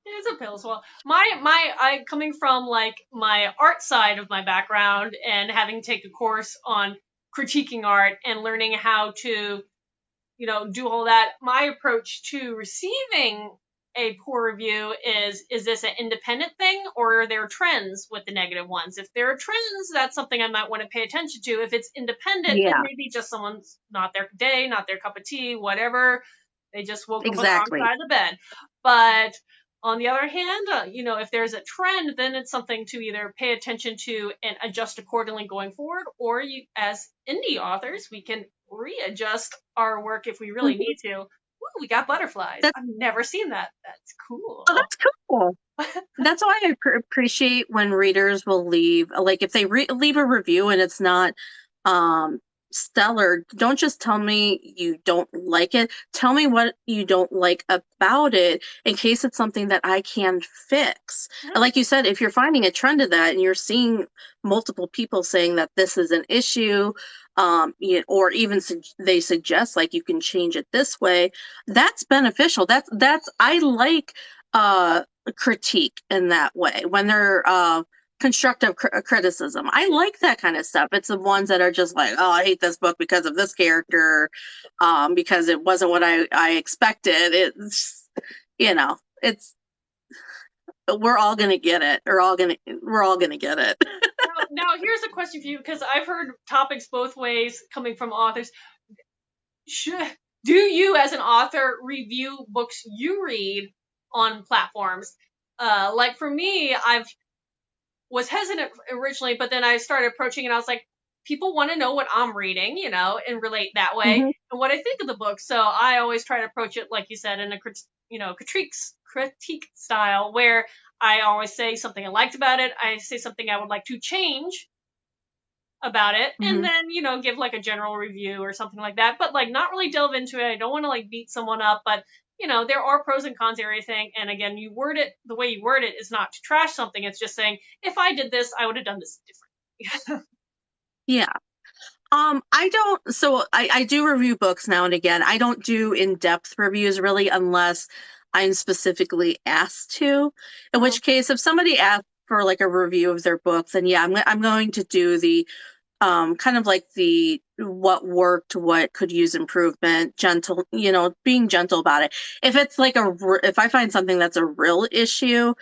It's a pill swallow. I coming from like my art side of my background and having taken a course on critiquing art and learning how to, do all that. My approach to receiving a poor review is this an independent thing, or are there trends with the negative ones? If there are trends, that's something I might want to pay attention to. If it's independent, then maybe just someone's not their day, not their cup of tea, whatever. They just woke up on the wrong side of the bed. But on the other hand, if there's a trend, then it's something to either pay attention to and adjust accordingly going forward, or you, as indie authors, we can readjust our work if we really need to. Ooh, we got butterflies. I've never seen that. That's cool.
Oh, that's cool. That's why I appreciate when readers will leave, like if they leave a review and it's not stellar, don't just tell me you don't like it. Tell me what you don't like about it in case it's something that I can fix. And like you said, if you're finding a trend of that and you're seeing multiple people saying that this is an issue, or even they suggest like you can change it this way, that's beneficial. That's I like critique in that way when they're constructive criticism. I like that kind of stuff. It's the ones that are just like, oh, I hate this book because of this character, because it wasn't what I expected. It's, it's, we're all gonna get it. We're all gonna get it.
Now here's a question for you, because I've heard topics both ways coming from authors. Do you, as an author, review books you read on platforms? Like for me, I've was hesitant originally, but then I started approaching and I was like, people want to know what I'm reading, and relate that way, and what I think of the book. So I always try to approach it, like you said, in a critique style, where I always say something I liked about it. I say something I would like to change about it, and then, give like a general review or something like that, but like not really delve into it. I don't want to like beat someone up, but there are pros and cons to everything. And again, you word it, the way you word it is not to trash something. It's just saying, if I did this, I would have done this differently.
Yeah. I do review books now and again. I don't do in-depth reviews really unless I'm specifically asked to, in which case if somebody asks for like a review of their books, then yeah, I'm going to do the kind of like the what worked, what could use improvement, gentle, being gentle about it. If it's like if I find something that's a real issue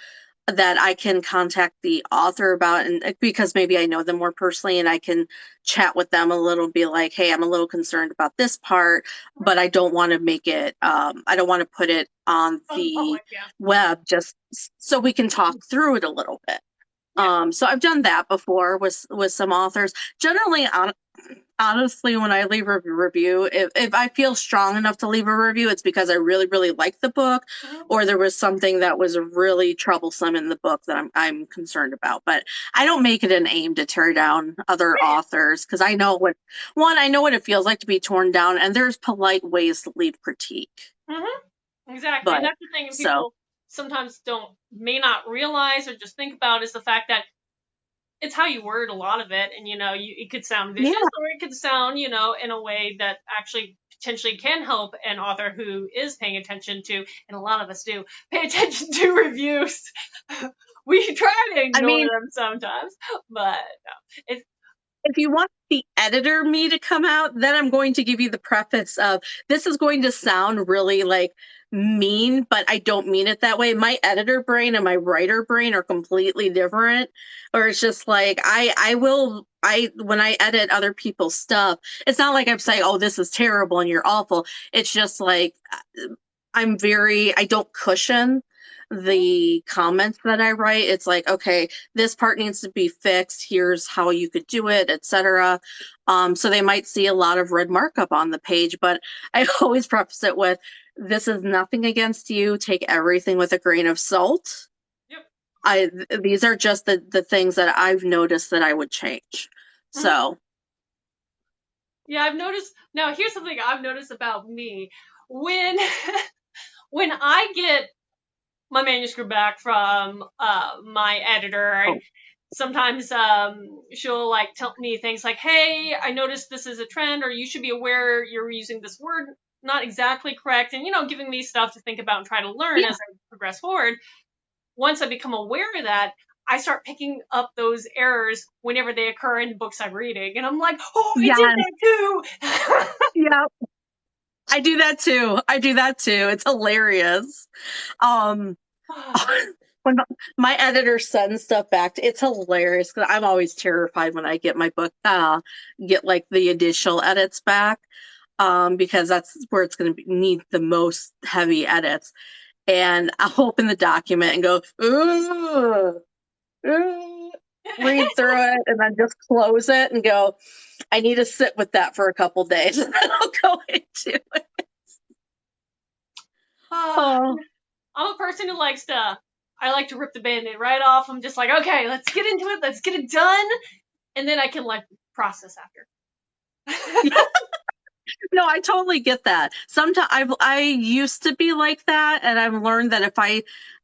that I can contact the author about, and because maybe I know them more personally and I can chat with them a little, be like, hey, I'm a little concerned about this part, but I don't want to make it, I don't want to put it on the web, just so we can talk through it a little bit. So I've done that before with some authors. Generally, honestly, when I leave a review, if I feel strong enough to leave a review, it's because I really, really like the book, or there was something that was really troublesome in the book that I'm concerned about. But I don't make it an aim to tear down other authors, because I know what it feels like to be torn down, and there's polite ways to leave critique.
Exactly, and that's the thing people sometimes may not realize or just think about, is the fact that it's how you word a lot of it, and it could sound vicious, or it could sound in a way that actually potentially can help an author who is paying attention to, and a lot of us do pay attention to reviews. We try to ignore them sometimes, but no.
If you want the editor me to come out, then I'm going to give you the preface of, this is going to sound really like mean, but I don't mean it that way. My editor brain and my writer brain are completely different. Or it's just like, when I edit other people's stuff, it's not like I'm saying, oh, this is terrible and you're awful. It's just like, I don't cushion. the comments that I write. It's like, okay, this part needs to be fixed. Here's how you could do it, etc. So they might see a lot of red markup on the page, but I always preface it with, this is nothing against you. Take everything with a grain of salt.
Yep.
These are just the things that I've noticed that I would change. So
yeah, I've noticed. Now, here's something I've noticed about me. When when I get my manuscript back from my editor, sometimes she'll like tell me things like, "Hey, I noticed this is a trend, or you should be aware you're using this word not exactly correct," and giving me stuff to think about and try to learn as I progress forward. Once I become aware of that, I start picking up those errors whenever they occur in books I'm reading. And I'm like, oh, I did that too.
Yeah. I do that too. It's hilarious. When my editor sends stuff back, it's hilarious because I'm always terrified when I get my book, get like the initial edits back, because that's where it's going to need the most heavy edits. And I'll open the document and go, ooh, read through it, and then just close it and go, I need to sit with that for a couple days, and then I'll go into it.
I'm a person who I like to rip the Band-Aid right off. I'm just like, okay, let's get into it. Let's get it done. And then I can process after.
No, I totally get that. Sometimes I used to be like that, and I've learned that if I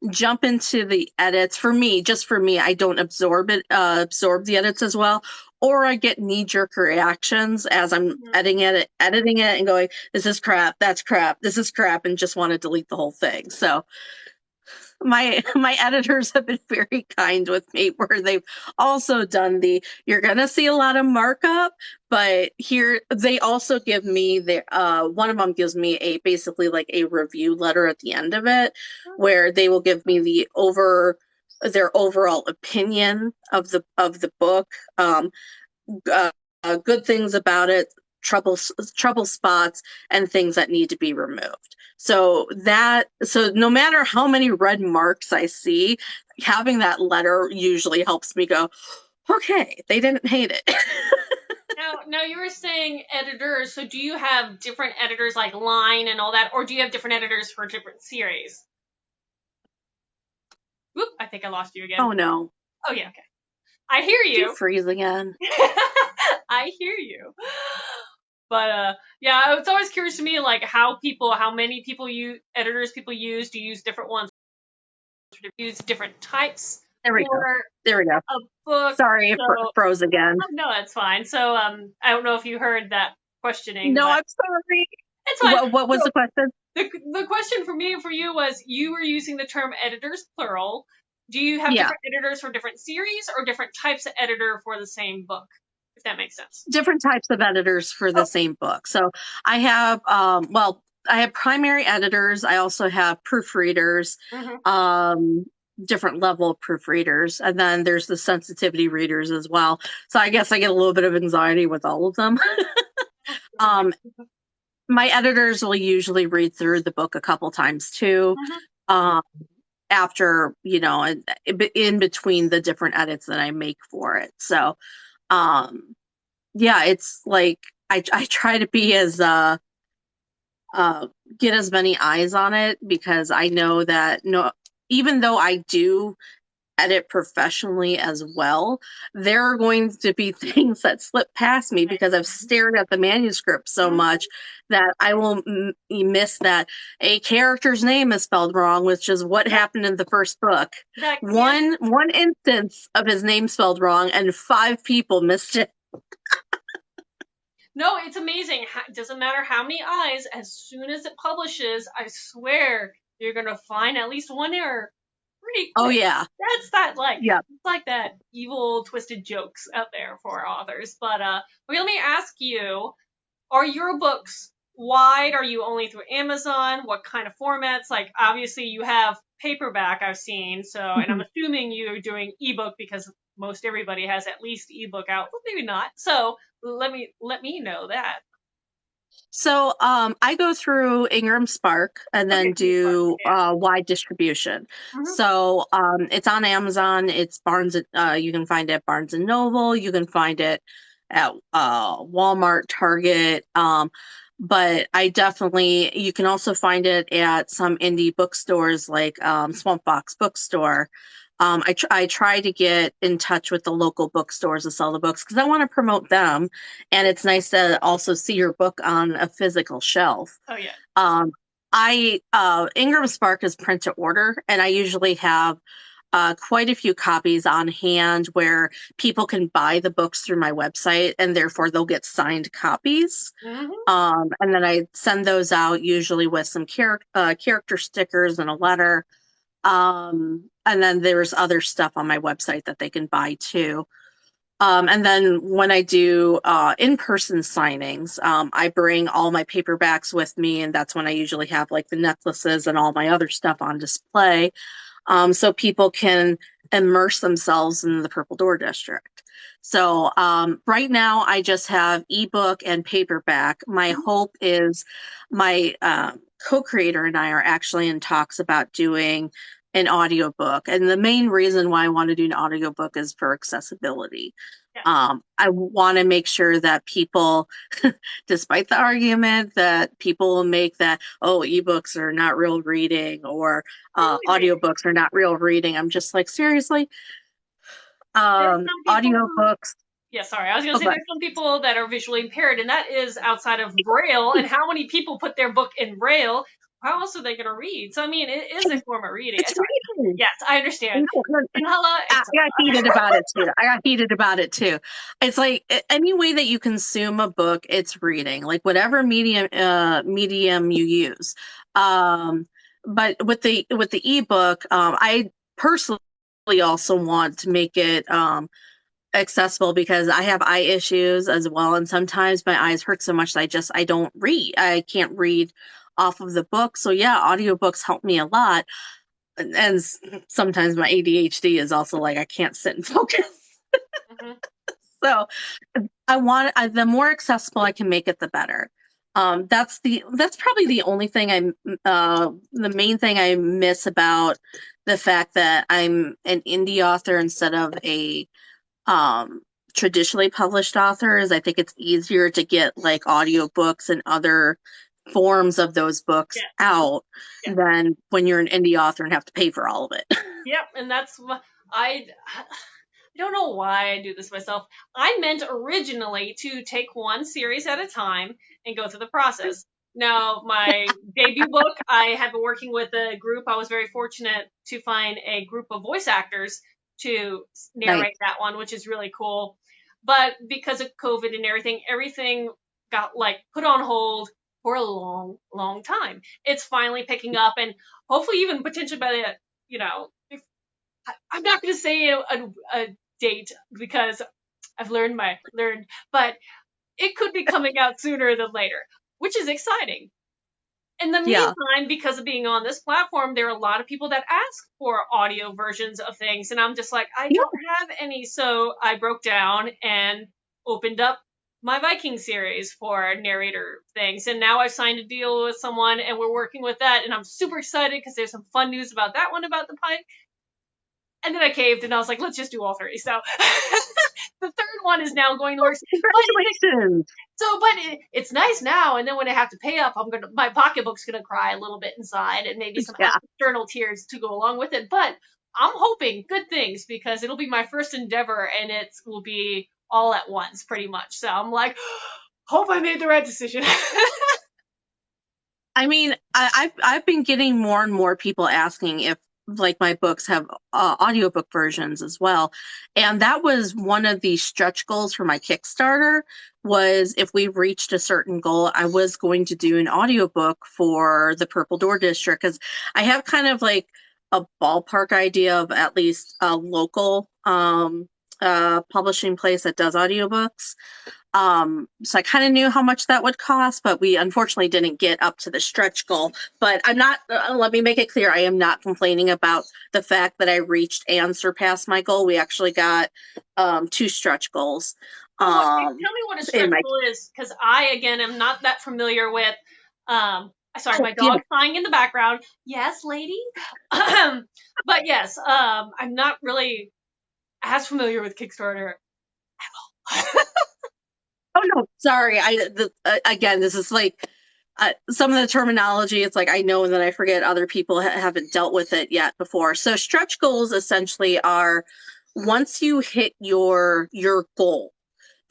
jump into the edits, just for me, I don't absorb the edits as well, or I get knee-jerk reactions as I'm editing it, and going, "This is crap. That's crap. This is crap," and just want to delete the whole thing. So my editors have been very kind with me, where they've also done you're gonna see a lot of markup, but here they also give me one of them gives me basically like a review letter at the end of it, where they will give me their overall opinion of the book, good things about it, trouble spots, and things that need to be removed. So no matter how many red marks I see, having that letter usually helps me go, okay, they didn't hate it.
Now you were saying editors, so do you have different editors like Line and all that, or do you have different editors for different series? Whoop, I think I lost you again.
Oh no.
Oh yeah, okay. I hear you.
Did you freeze again?
I hear you. But yeah, it's always curious to me, like how many editors people use. Do you use different ones? Do you use different types?
There we go.
A book.
Sorry, froze again.
Oh, no, that's fine. So I don't know if you heard that questioning.
No, I'm sorry.
It's fine.
What was the question?
The question for you was, you were using the term editors plural. Do you have different editors for different series, or different types of editor for the same book? If that makes sense.
Different types of editors for the same book. So I have, I have primary editors. I also have proofreaders, different level of proofreaders. And then there's the sensitivity readers as well. So I guess I get a little bit of anxiety with all of them. My editors will usually read through the book a couple times too. After, in between the different edits that I make for it. So, yeah, it's like I try to be as get as many eyes on it, because I know that even though I do edit professionally as well, there are going to be things that slip past me because I've stared at the manuscript so much that I will miss that a character's name is spelled wrong, which is what happened in the first book. One instance of his name spelled wrong, and 5 people missed it.
No, it's amazing. It doesn't matter how many eyes. As soon as it publishes, I swear you're gonna find at least one error. Pretty quick.
Oh yeah,
that's it's like that evil twisted jokes out there for authors. But let me ask you: are your books wide? Are you only through Amazon? What kind of formats? Like, obviously you have paperback, I've seen. So, and I'm assuming you're doing ebook because most everybody has at least ebook out. Well, maybe not. So let me know that.
So I go through Ingram Spark and
Okay,
then
King's Park.
do
Yeah.
wide distribution.
Mm-hmm.
So it's on Amazon. It's you can find it at Barnes and Noble. You can find it at Walmart, Target. But you can also find it at some indie bookstores like Swamp Fox Bookstore. I try to get in touch with the local bookstores to sell the books because I want to promote them, and it's nice to also see your book on a physical shelf.
Oh yeah.
Um, I Ingram Spark is print to order, and I usually have quite a few copies on hand where people can buy the books through my website, and therefore they'll get signed copies.
Mm-hmm.
And then I send those out usually with some character stickers and a letter. And then there's other stuff on my website that they can buy too. And then when I do in-person signings, I bring all my paperbacks with me, and that's when I usually have like the necklaces and all my other stuff on display, so people can immerse themselves in the Purple Door District. So right now, I just have ebook and paperback. My hope is my co-creator and I are actually in talks about doing an audiobook. And the main reason why I want to do an audiobook is for accessibility.
Yeah.
I want to make sure that people, despite the argument that people will make that, oh, ebooks are not real reading or
Really reading.
audiobooks are not real reading. I'm just like, seriously?
There's some people who
Audiobooks.
Yeah, sorry. I was going to
Oh,
say there's some people that are visually impaired, and that is outside of Braille. And how many people put their book in Braille? How else are they going to read? So, I mean, it is a form of reading.
it's reading.
Yes, I understand.
No, no,
Inhala,
I got heated about it too. I got heated about it too. It's like any way that you consume a book, it's reading. Like whatever medium you use. Um, but with the ebook, I personally also want to make it accessible because I have eye issues as well, and sometimes my eyes hurt so much that I don't read. I can't read off of the book. So yeah, audiobooks help me a lot. And sometimes my ADHD is also like I can't sit and focus.
Mhm.
So the more accessible I can make it, the better. That's probably the only thing the main thing I miss about the fact that I'm an indie author instead of a um traditionally published author is I think it's easier to get like audiobooks and other forms of those books
Yeah,
out
yeah.
than when you're an indie author and have to pay for all of it.
Yep, and that's what I don't know why I do this myself. I meant originally to take one series at a time and go through the process. Now, my debut book, I have been working with a group. I was very fortunate to find a group of voice actors to
Nice.
narrate that one, which is really cool. But because of COVID and everything got like put on hold for a long, long time. It's finally picking up, and hopefully even potentially by the, if I'm not going to say a date because I've learned, but it could be coming out sooner than later, which is exciting. In the
Yeah.
meantime, because of being on this platform, there are a lot of people that ask for audio versions of things, and I'm just like, I
Yeah.
don't have any, so I broke down and opened up my Viking series for narrator things, and now I've signed a deal with someone, and we're working with that, and I'm super excited because there's some fun news about that one about the pike. And then I caved and I was like, let's just do all three. So the third one is now going to work.
Congratulations.
But it's nice now. And then when I have to pay up, my pocketbook's going to cry a little bit inside and maybe some
Yeah.
external tears to go along with it. But I'm hoping good things because it'll be my first endeavor and it will be all at once pretty much. So I'm like, hope I made the right decision.
I mean, I've been getting more and more people asking if like my books have audiobook versions as well. And that was one of the stretch goals for my Kickstarter was if we reached a certain goal, I was going to do an audiobook for the Purple Door District because I have kind of like a ballpark idea of at least a local publishing place that does audiobooks. So I kind of knew how much that would cost, but we unfortunately didn't get up to the stretch goal. But I'm not, let me make it clear, I am not complaining about the fact that I reached and surpassed my goal. We actually got two stretch goals.
Well, tell me what a stretch
in my
goal is, because I, again, am not that familiar with. Sorry,
oh,
my
yeah.
dog's crying in the background. Yes, lady. But yes, I'm not really as familiar with Kickstarter.
Oh no, sorry. Again, this is like some of the terminology. It's like I know and then I forget. Other people haven't dealt with it yet before. So stretch goals essentially are once you hit your goal.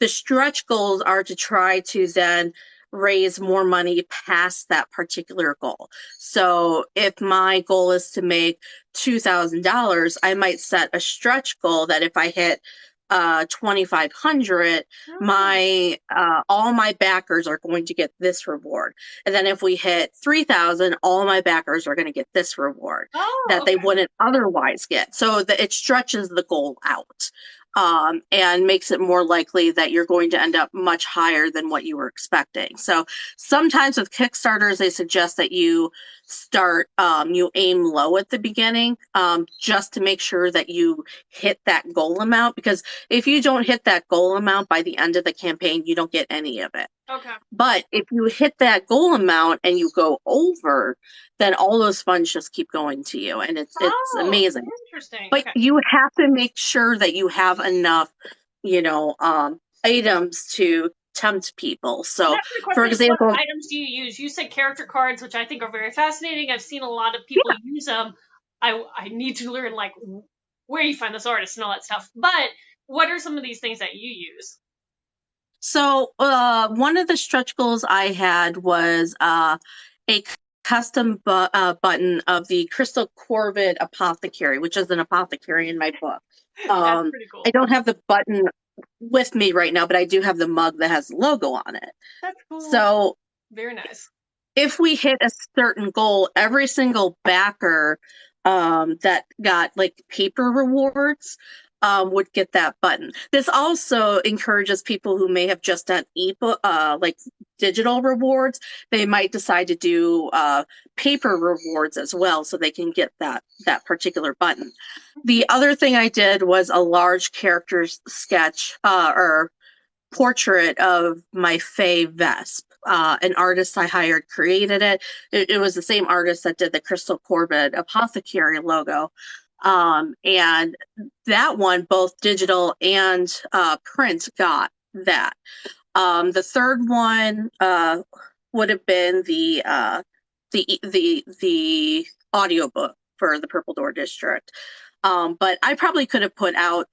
The stretch goals are to try to then raise more money past that particular goal. So if my goal is to make $2,000, I might set a stretch goal that if I hit 2,500, my all my backers are going to get this reward. And then if we hit 3,000, all my backers are going to get this reward that they wouldn't otherwise get. So that it stretches the goal out. And makes it more likely that you're going to end up much higher than what you were expecting. So sometimes with Kickstarters, they suggest that you you aim low at the beginning, just to make sure that you hit that goal amount. Because if you don't hit that goal amount by the end of the campaign, you don't get any of it.
Okay.
But if you hit that goal amount and you go over, then all those funds just keep going to you, and it's amazing.
Interesting.
But you have to make sure that you have enough, items to tempt people. So, for example,
what items do you use? You said character cards, which I think are very fascinating. I've seen a lot of people use them. I need to learn like where you find this artist and all that stuff. But what are some of these things that you use?
So, one of the stretch goals I had was a custom button of the Crystal Corvid Apothecary, which is an apothecary in my book.
That's pretty cool.
I don't have the button with me right now, but I do have the mug that has the logo on it.
That's cool.
So,
very nice.
If we hit a certain goal, every single backer that got like paper rewards would get that button. This also encourages people who may have just done ebook, like digital rewards. They might decide to do paper rewards as well, so they can get that particular button. The other thing I did was a large character sketch or portrait of my Fae Vesp. An artist I hired created it. It was the same artist that did the Crystal Corvid Apothecary logo. And that one, both digital and print, got that. The third one would have been the audiobook for the Purple Door District. But I probably could have put out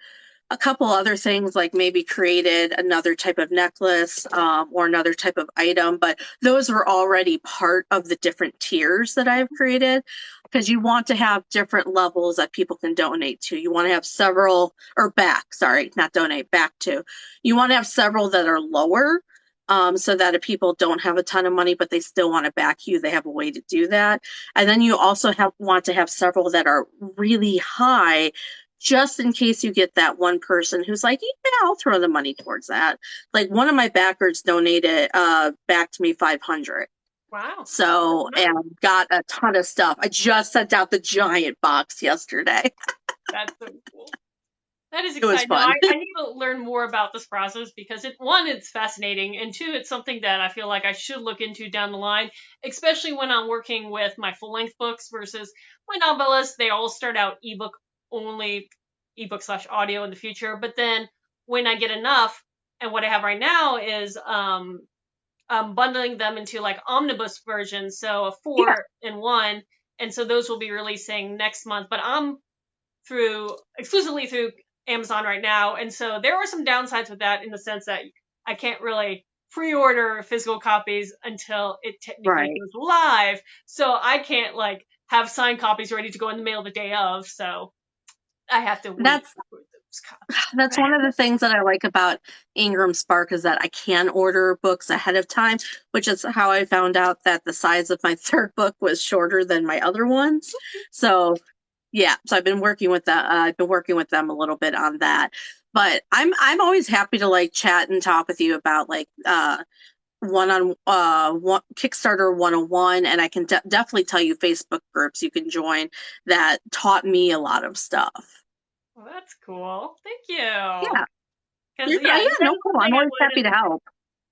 a couple other things, like maybe created another type of necklace or another type of item, but those were already part of the different tiers that I've created, because you want to have different levels that people can donate to. You want to have several, or back, sorry, not donate, back to. You want to have several that are lower, so that if people don't have a ton of money, but they still want to back you, they have a way to do that. And then you also want to have several that are really high, just in case you get that one person who's like, yeah, I'll throw the money towards that. Like one of my backers donated back to me $500.
Wow.
So, and got a ton of stuff. I just sent out the giant box yesterday.
That's so cool. That is exciting. No, I need to learn more about this process because one, it's fascinating, and two, it's something that I feel like I should look into down the line, especially when I'm working with my full-length books versus my novellas. They all start out ebook only, ebook/audio in the future. But then when I get enough, and what I have right now is bundling them into like omnibus versions, so a 4-in-1, and so those will be releasing next month. But I'm exclusively through Amazon right now, and so there are some downsides with that in the sense that I can't really pre-order physical copies until it technically goes live. So I can't like have signed copies ready to go in the mail the day of. So I have to wait.
That's one of the things that I like about Ingram Spark is that I can order books ahead of time, which is how I found out that the size of my third book was shorter than my other ones. So yeah, so I've been working with that. I've been working with them a little bit on that, but I'm always happy to like chat and talk with you about like one Kickstarter 101, and I can definitely tell you Facebook groups you can join that taught me a lot of stuff.
Well, that's cool. Thank you.
Yeah.
Because
Yeah,
yeah,
yeah,
that
no
is
problem.
something
I'm
I
always
would.
happy to help.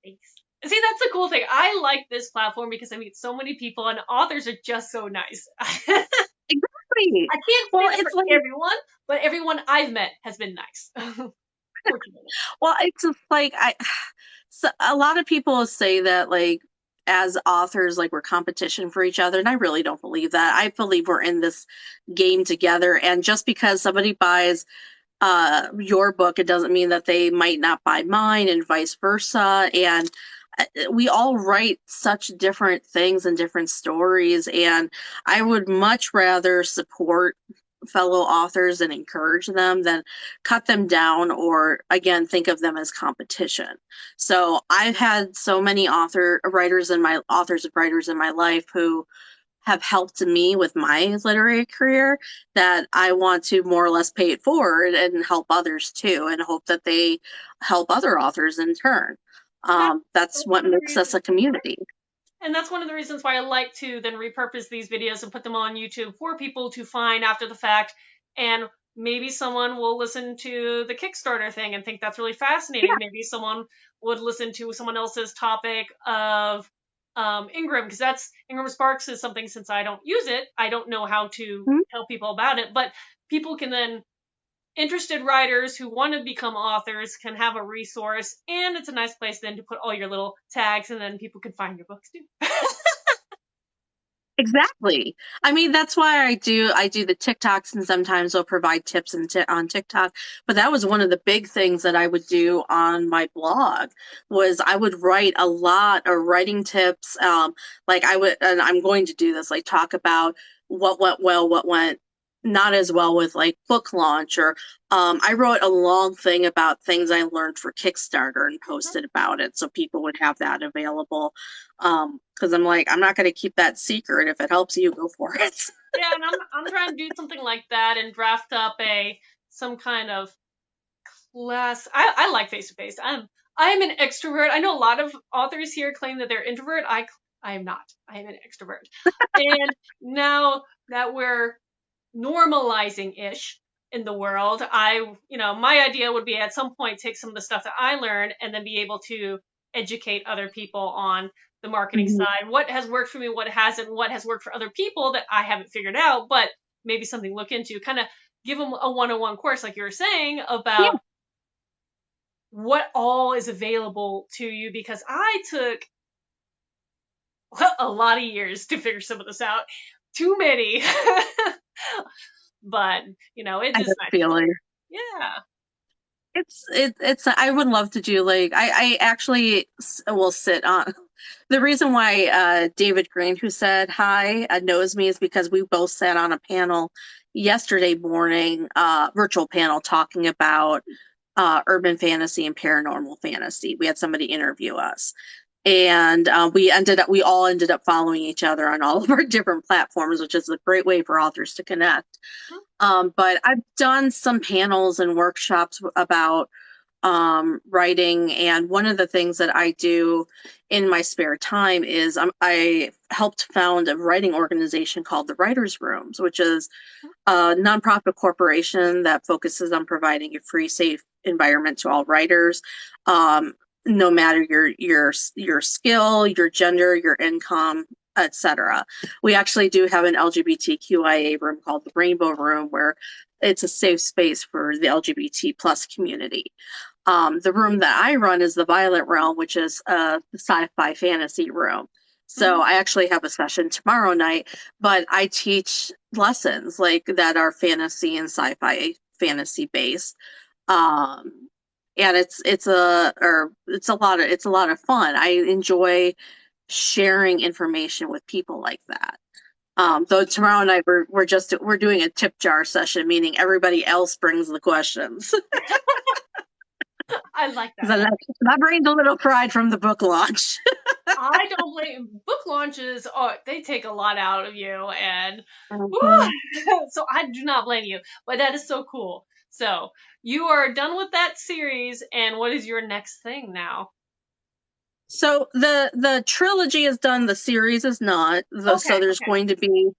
Thanks. See, that's the cool thing. I like this platform because I meet so many people, and authors are just so nice. I
Exactly.
can't say
Well,
that for
it's like,
everyone, but everyone I've met has been nice. Fortunately.
well, it's just like so a lot of people say that like as authors, like we're competition for each other, and I really don't believe that. I believe we're in this game together, and just because somebody buys your book, it doesn't mean that they might not buy mine, and vice versa. And we all write such different things and different stories, and I would much rather support fellow authors and encourage them than cut them down or again think of them as competition. So I've had so many authors and writers in my life who have helped me with my literary career that I want to more or less pay it forward and help others too, and hope that they help other authors in turn.
And
That's
that's
what
one of the
makes us
reasons.
a community.
And that's one of the reasons why I like to then repurpose these videos and put them on YouTube for people to find after the fact. And maybe someone will listen to the Kickstarter thing and think that's really fascinating.
Yeah.
Maybe someone would listen to someone else's topic of Ingram, because that's Ingram Sparks is something, since I don't use it, I don't know how to
Mhm.
tell people about it. But people can then, interested writers who want to become authors can have a resource, and it's a nice place then to put all your little tags, and then people can find your books too.
Exactly. I mean, that's why I do the TikToks, and sometimes I'll provide tips on TikTok. But that was one of the big things that I would do on my blog was I would write a lot of writing tips. Like I would, and I'm going to do this, like talk about what went well, what went not as well with like book launch, or I wrote a long thing about things I learned for Kickstarter and posted about it so people would have that available. Because I'm like, I'm not going to keep that secret. If it helps you, go for it.
Yeah, and I'm trying to do something like that and draft up some kind of class. I like face to face. I am an extrovert. I know a lot of authors here claim that they're introvert. I am not. I am an extrovert. And now that we're normalizing ish in the world, my idea would be at some point take some of the stuff that I learned and then be able to educate other people on the marketing
Mhm.
side, what has worked for me, what hasn't, what has worked for other people that I haven't figured out, but maybe something to look into, kind of give them a one-on-one course like you were saying
Yeah,
about what all is available to you, because I took a lot of years to figure some of this out, too many. But it's
I have
just
a
nice.
feeling.
Yeah.
It's I would love to do like I actually will sit on the reason why David Green, who said hi, knows me is because we both sat on a panel yesterday morning, virtual panel talking about urban fantasy and paranormal fantasy. We had somebody interview us, and we all ended up following each other on all of our different platforms, which is a great way for authors to connect. But I've done some panels and workshops about writing. And one of the things that I do in my spare time is I helped found a writing organization called the Writers' Rooms, which is a nonprofit corporation that focuses on providing a free, safe environment to all writers. No matter your skill, your gender, your income, etc. We actually do have an LGBTQIA room called the Rainbow Room, where it's a safe space for the LGBT plus community. The room that I run is the Violet Realm, which is a sci-fi fantasy room. So
Mm-hmm.
I actually have a session tomorrow night, but I teach lessons like that are fantasy and sci-fi fantasy based. Um, and it's a lot of fun. I enjoy sharing information with people like that. Though tomorrow night we're doing a tip jar session, meaning everybody else brings the questions.
I like that.
Because my brain's a little fried from the book launch.
I don't blame book launches. Oh, they take a lot out of you, and
Mhm.
whew, so I do not blame you. But that is so cool. So you are done with that series, and what is your next thing now?
So the trilogy is done. The series is not. So
Okay,
there's
okay.
going to be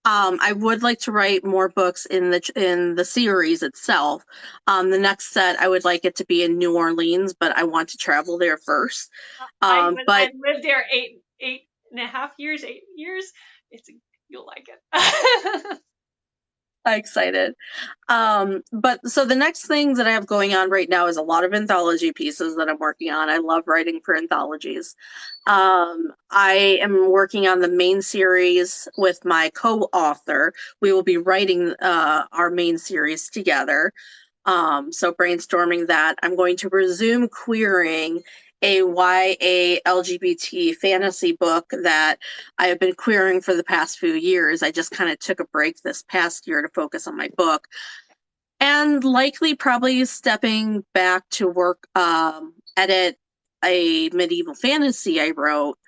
I would like to write more books in the series itself. The next set, I would like it to be in New Orleans, but I want to travel there first.
I
But
lived there 8.5 years, 8 years. It's you'll like it.
I'm excited. But so the next things that I have going on right now is a lot of anthology pieces that I'm working on. I love writing for anthologies. I am working on the main series with my co-author. We will be writing our main series together. So brainstorming that. I'm going to resume queering a YA LGBT fantasy book that I have been querying for the past few years. I just kind of took a break this past year to focus on my book. And likely probably stepping back to work, edit a medieval fantasy I wrote.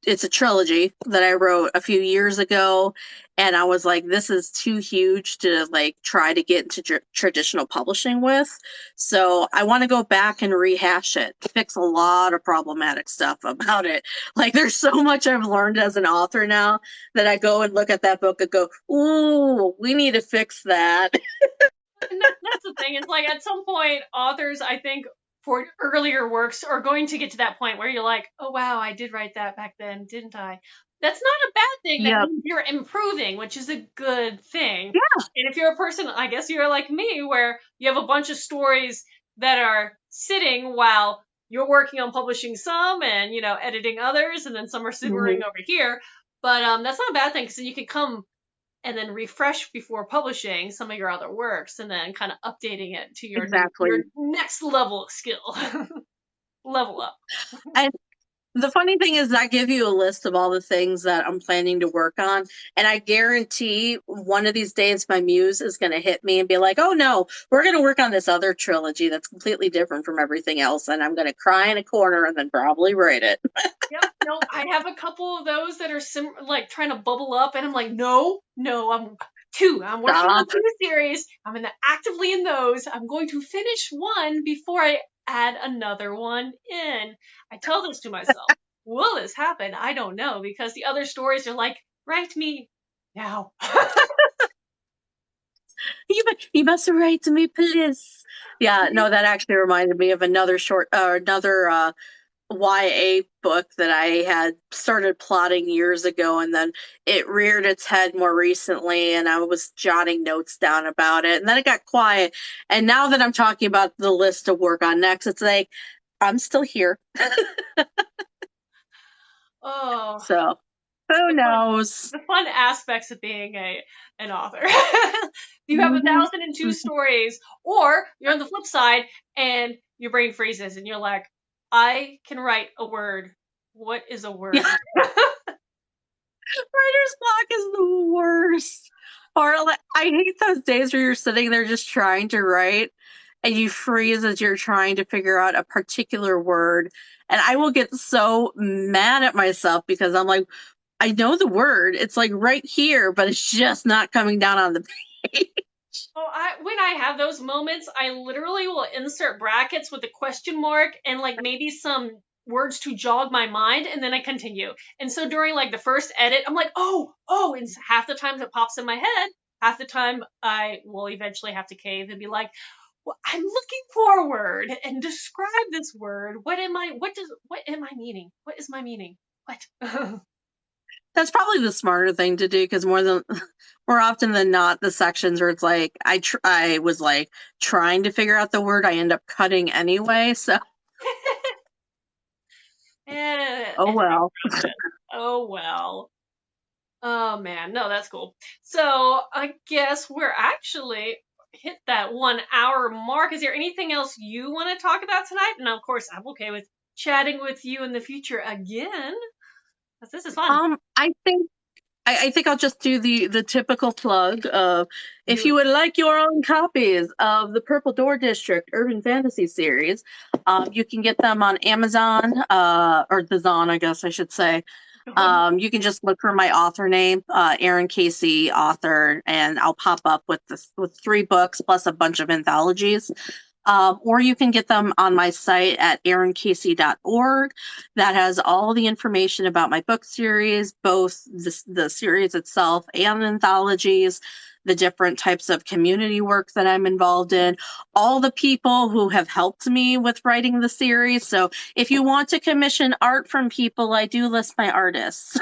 It's a trilogy that I wrote a few years ago, and I was like, this is too huge to like try to get into traditional publishing with. So I want to go back and rehash it, fix a lot of problematic stuff about it. Like there's so much I've learned as an author now that I go and look at that book and go, ooh, we need to fix that.
And that's the thing. It's like at some point, authors, I think, for earlier works are going to get to that point where you're like, oh wow, I did write that back then, didn't I? That's not a bad thing. That
Yep.
means you're improving, which is a good thing.
Yeah.
And if you're a person, I guess you're like me, where you have a bunch of stories that are sitting while you're working on publishing some and, editing others, and then some are simmering
Mhm.
over here. But that's not a bad thing, because you can come and then refresh before publishing some of your other works, and then kind of updating it to your
Exactly.
next level of skill. Level up.
And the funny thing is, I give you a list of all the things that I'm planning to work on, and I guarantee one of these days my muse is going to hit me and be like, "Oh no, we're going to work on this other trilogy that's completely different from everything else," and I'm going to cry in a corner and then probably write it.
Yep. No, I have a couple of those that are like trying to bubble up, and I'm like, no, I'm two. I'm working on
Stop.
two series. I'm actively in those. I'm going to finish one before I add another one in. I tell this to myself. Will this happen? I don't know, because the other stories are like, write me now.
You must write to me, please. Yeah, no, that actually reminded me of another YA book that I had started plotting years ago, and then it reared its head more recently, and I was jotting notes down about it, and then it got quiet. And now that I'm talking about the list to work on next, it's like I'm still here.
Oh,
So who
the fun,
knows?
the fun aspects of being an author. You have
Mhm.
1,002 stories, or you're on the flip side and your brain freezes and you're like, I can write a word. What is a
Yeah,
word?
writer's block is the worst. Or like, I hate those days where you're sitting there just trying to write and you freeze as you're trying to figure out a particular word. And I will get so mad at myself because I'm like, I know the word. It's like right here, but it's just not coming down on the page.
Oh, when I have those moments, I literally will insert brackets with a question mark and like maybe some words to jog my mind, and then I continue. And so during like the first edit, I'm like, and half the time it pops in my head. Half the time I will eventually have to cave and be like, well, I'm looking for a word and describe this word. What am I meaning? What is my meaning? What?
That's probably the smarter thing to do because more often than not, the sections where it's like I was like trying to figure out the word, I end up cutting anyway. So oh well.
Expectation. Oh well. Oh man, no, that's cool. So I guess we're actually hit that 1 hour mark. Is there anything else you want to talk about tonight? And of course, I'm okay with chatting with you in the future again, because this is fun.
I think I'll just do the typical plug of if
Do
you
it.
would like your own copies of the Purple Door District Urban Fantasy series, you can get them on Amazon, or the Zon, I guess I should say. You can just look for my author name, Erin Casey, author, and I'll pop up with 3 books plus a bunch of anthologies. Or you can get them on my site at erincasey.org. That has all the information about my book series, both the series itself and anthologies, the different types of community work that I'm involved in, all the people who have helped me with writing the series. So if you want to commission art from people, I do list my artists.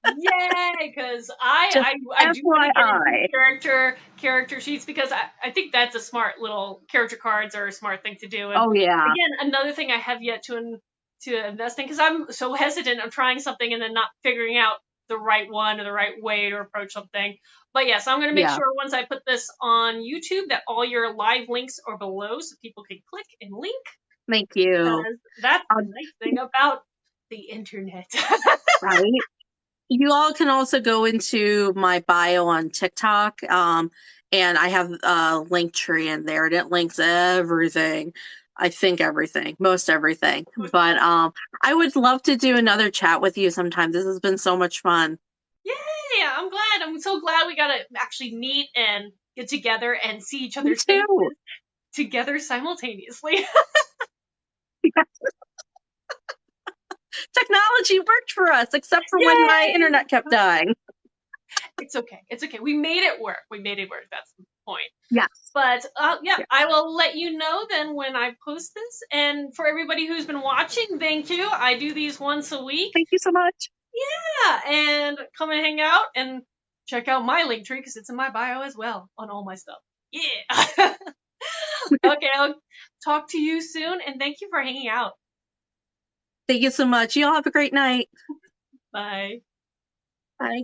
Yay! Because
Just
I do want to get into
FYI.
character sheets because I think that's a smart little character cards are a smart thing to do. And
Oh, yeah.
again, another thing I have yet to invest in because I'm so hesitant of trying something and then not figuring out the right one or the right way to approach something. But yes, I'm going to make
Yeah.
sure once I put this on YouTube that all your live links are below so people can click and link
Thank you.
because that's the
Um,
nice thing about the internet.
right. You all can also go into my bio on TikTok. And I have a link tree in there and it links everything. I think everything, most everything. But I would love to do another chat with you sometime. This has been so much fun.
Yay! I'm glad. I'm so glad we got to actually meet and get together and see each
Me
other's
too.
faces together simultaneously.
Technology worked for us, except for when my
Yay!
internet kept dying.
It's okay. It's okay. We made it work. We made it work. That's the point.
Yes.
But yeah,
Yes.
I will let you know then when I post this. And for everybody who's been watching, thank you. I do these once a week.
Thank you so much.
Yeah, and come and hang out and check out my link tree because it's in my bio as well on all my stuff. Yeah. Okay, I'll talk to you soon, and thank you for hanging out.
Thank you so much. You all have a great night.
Bye.
Bye.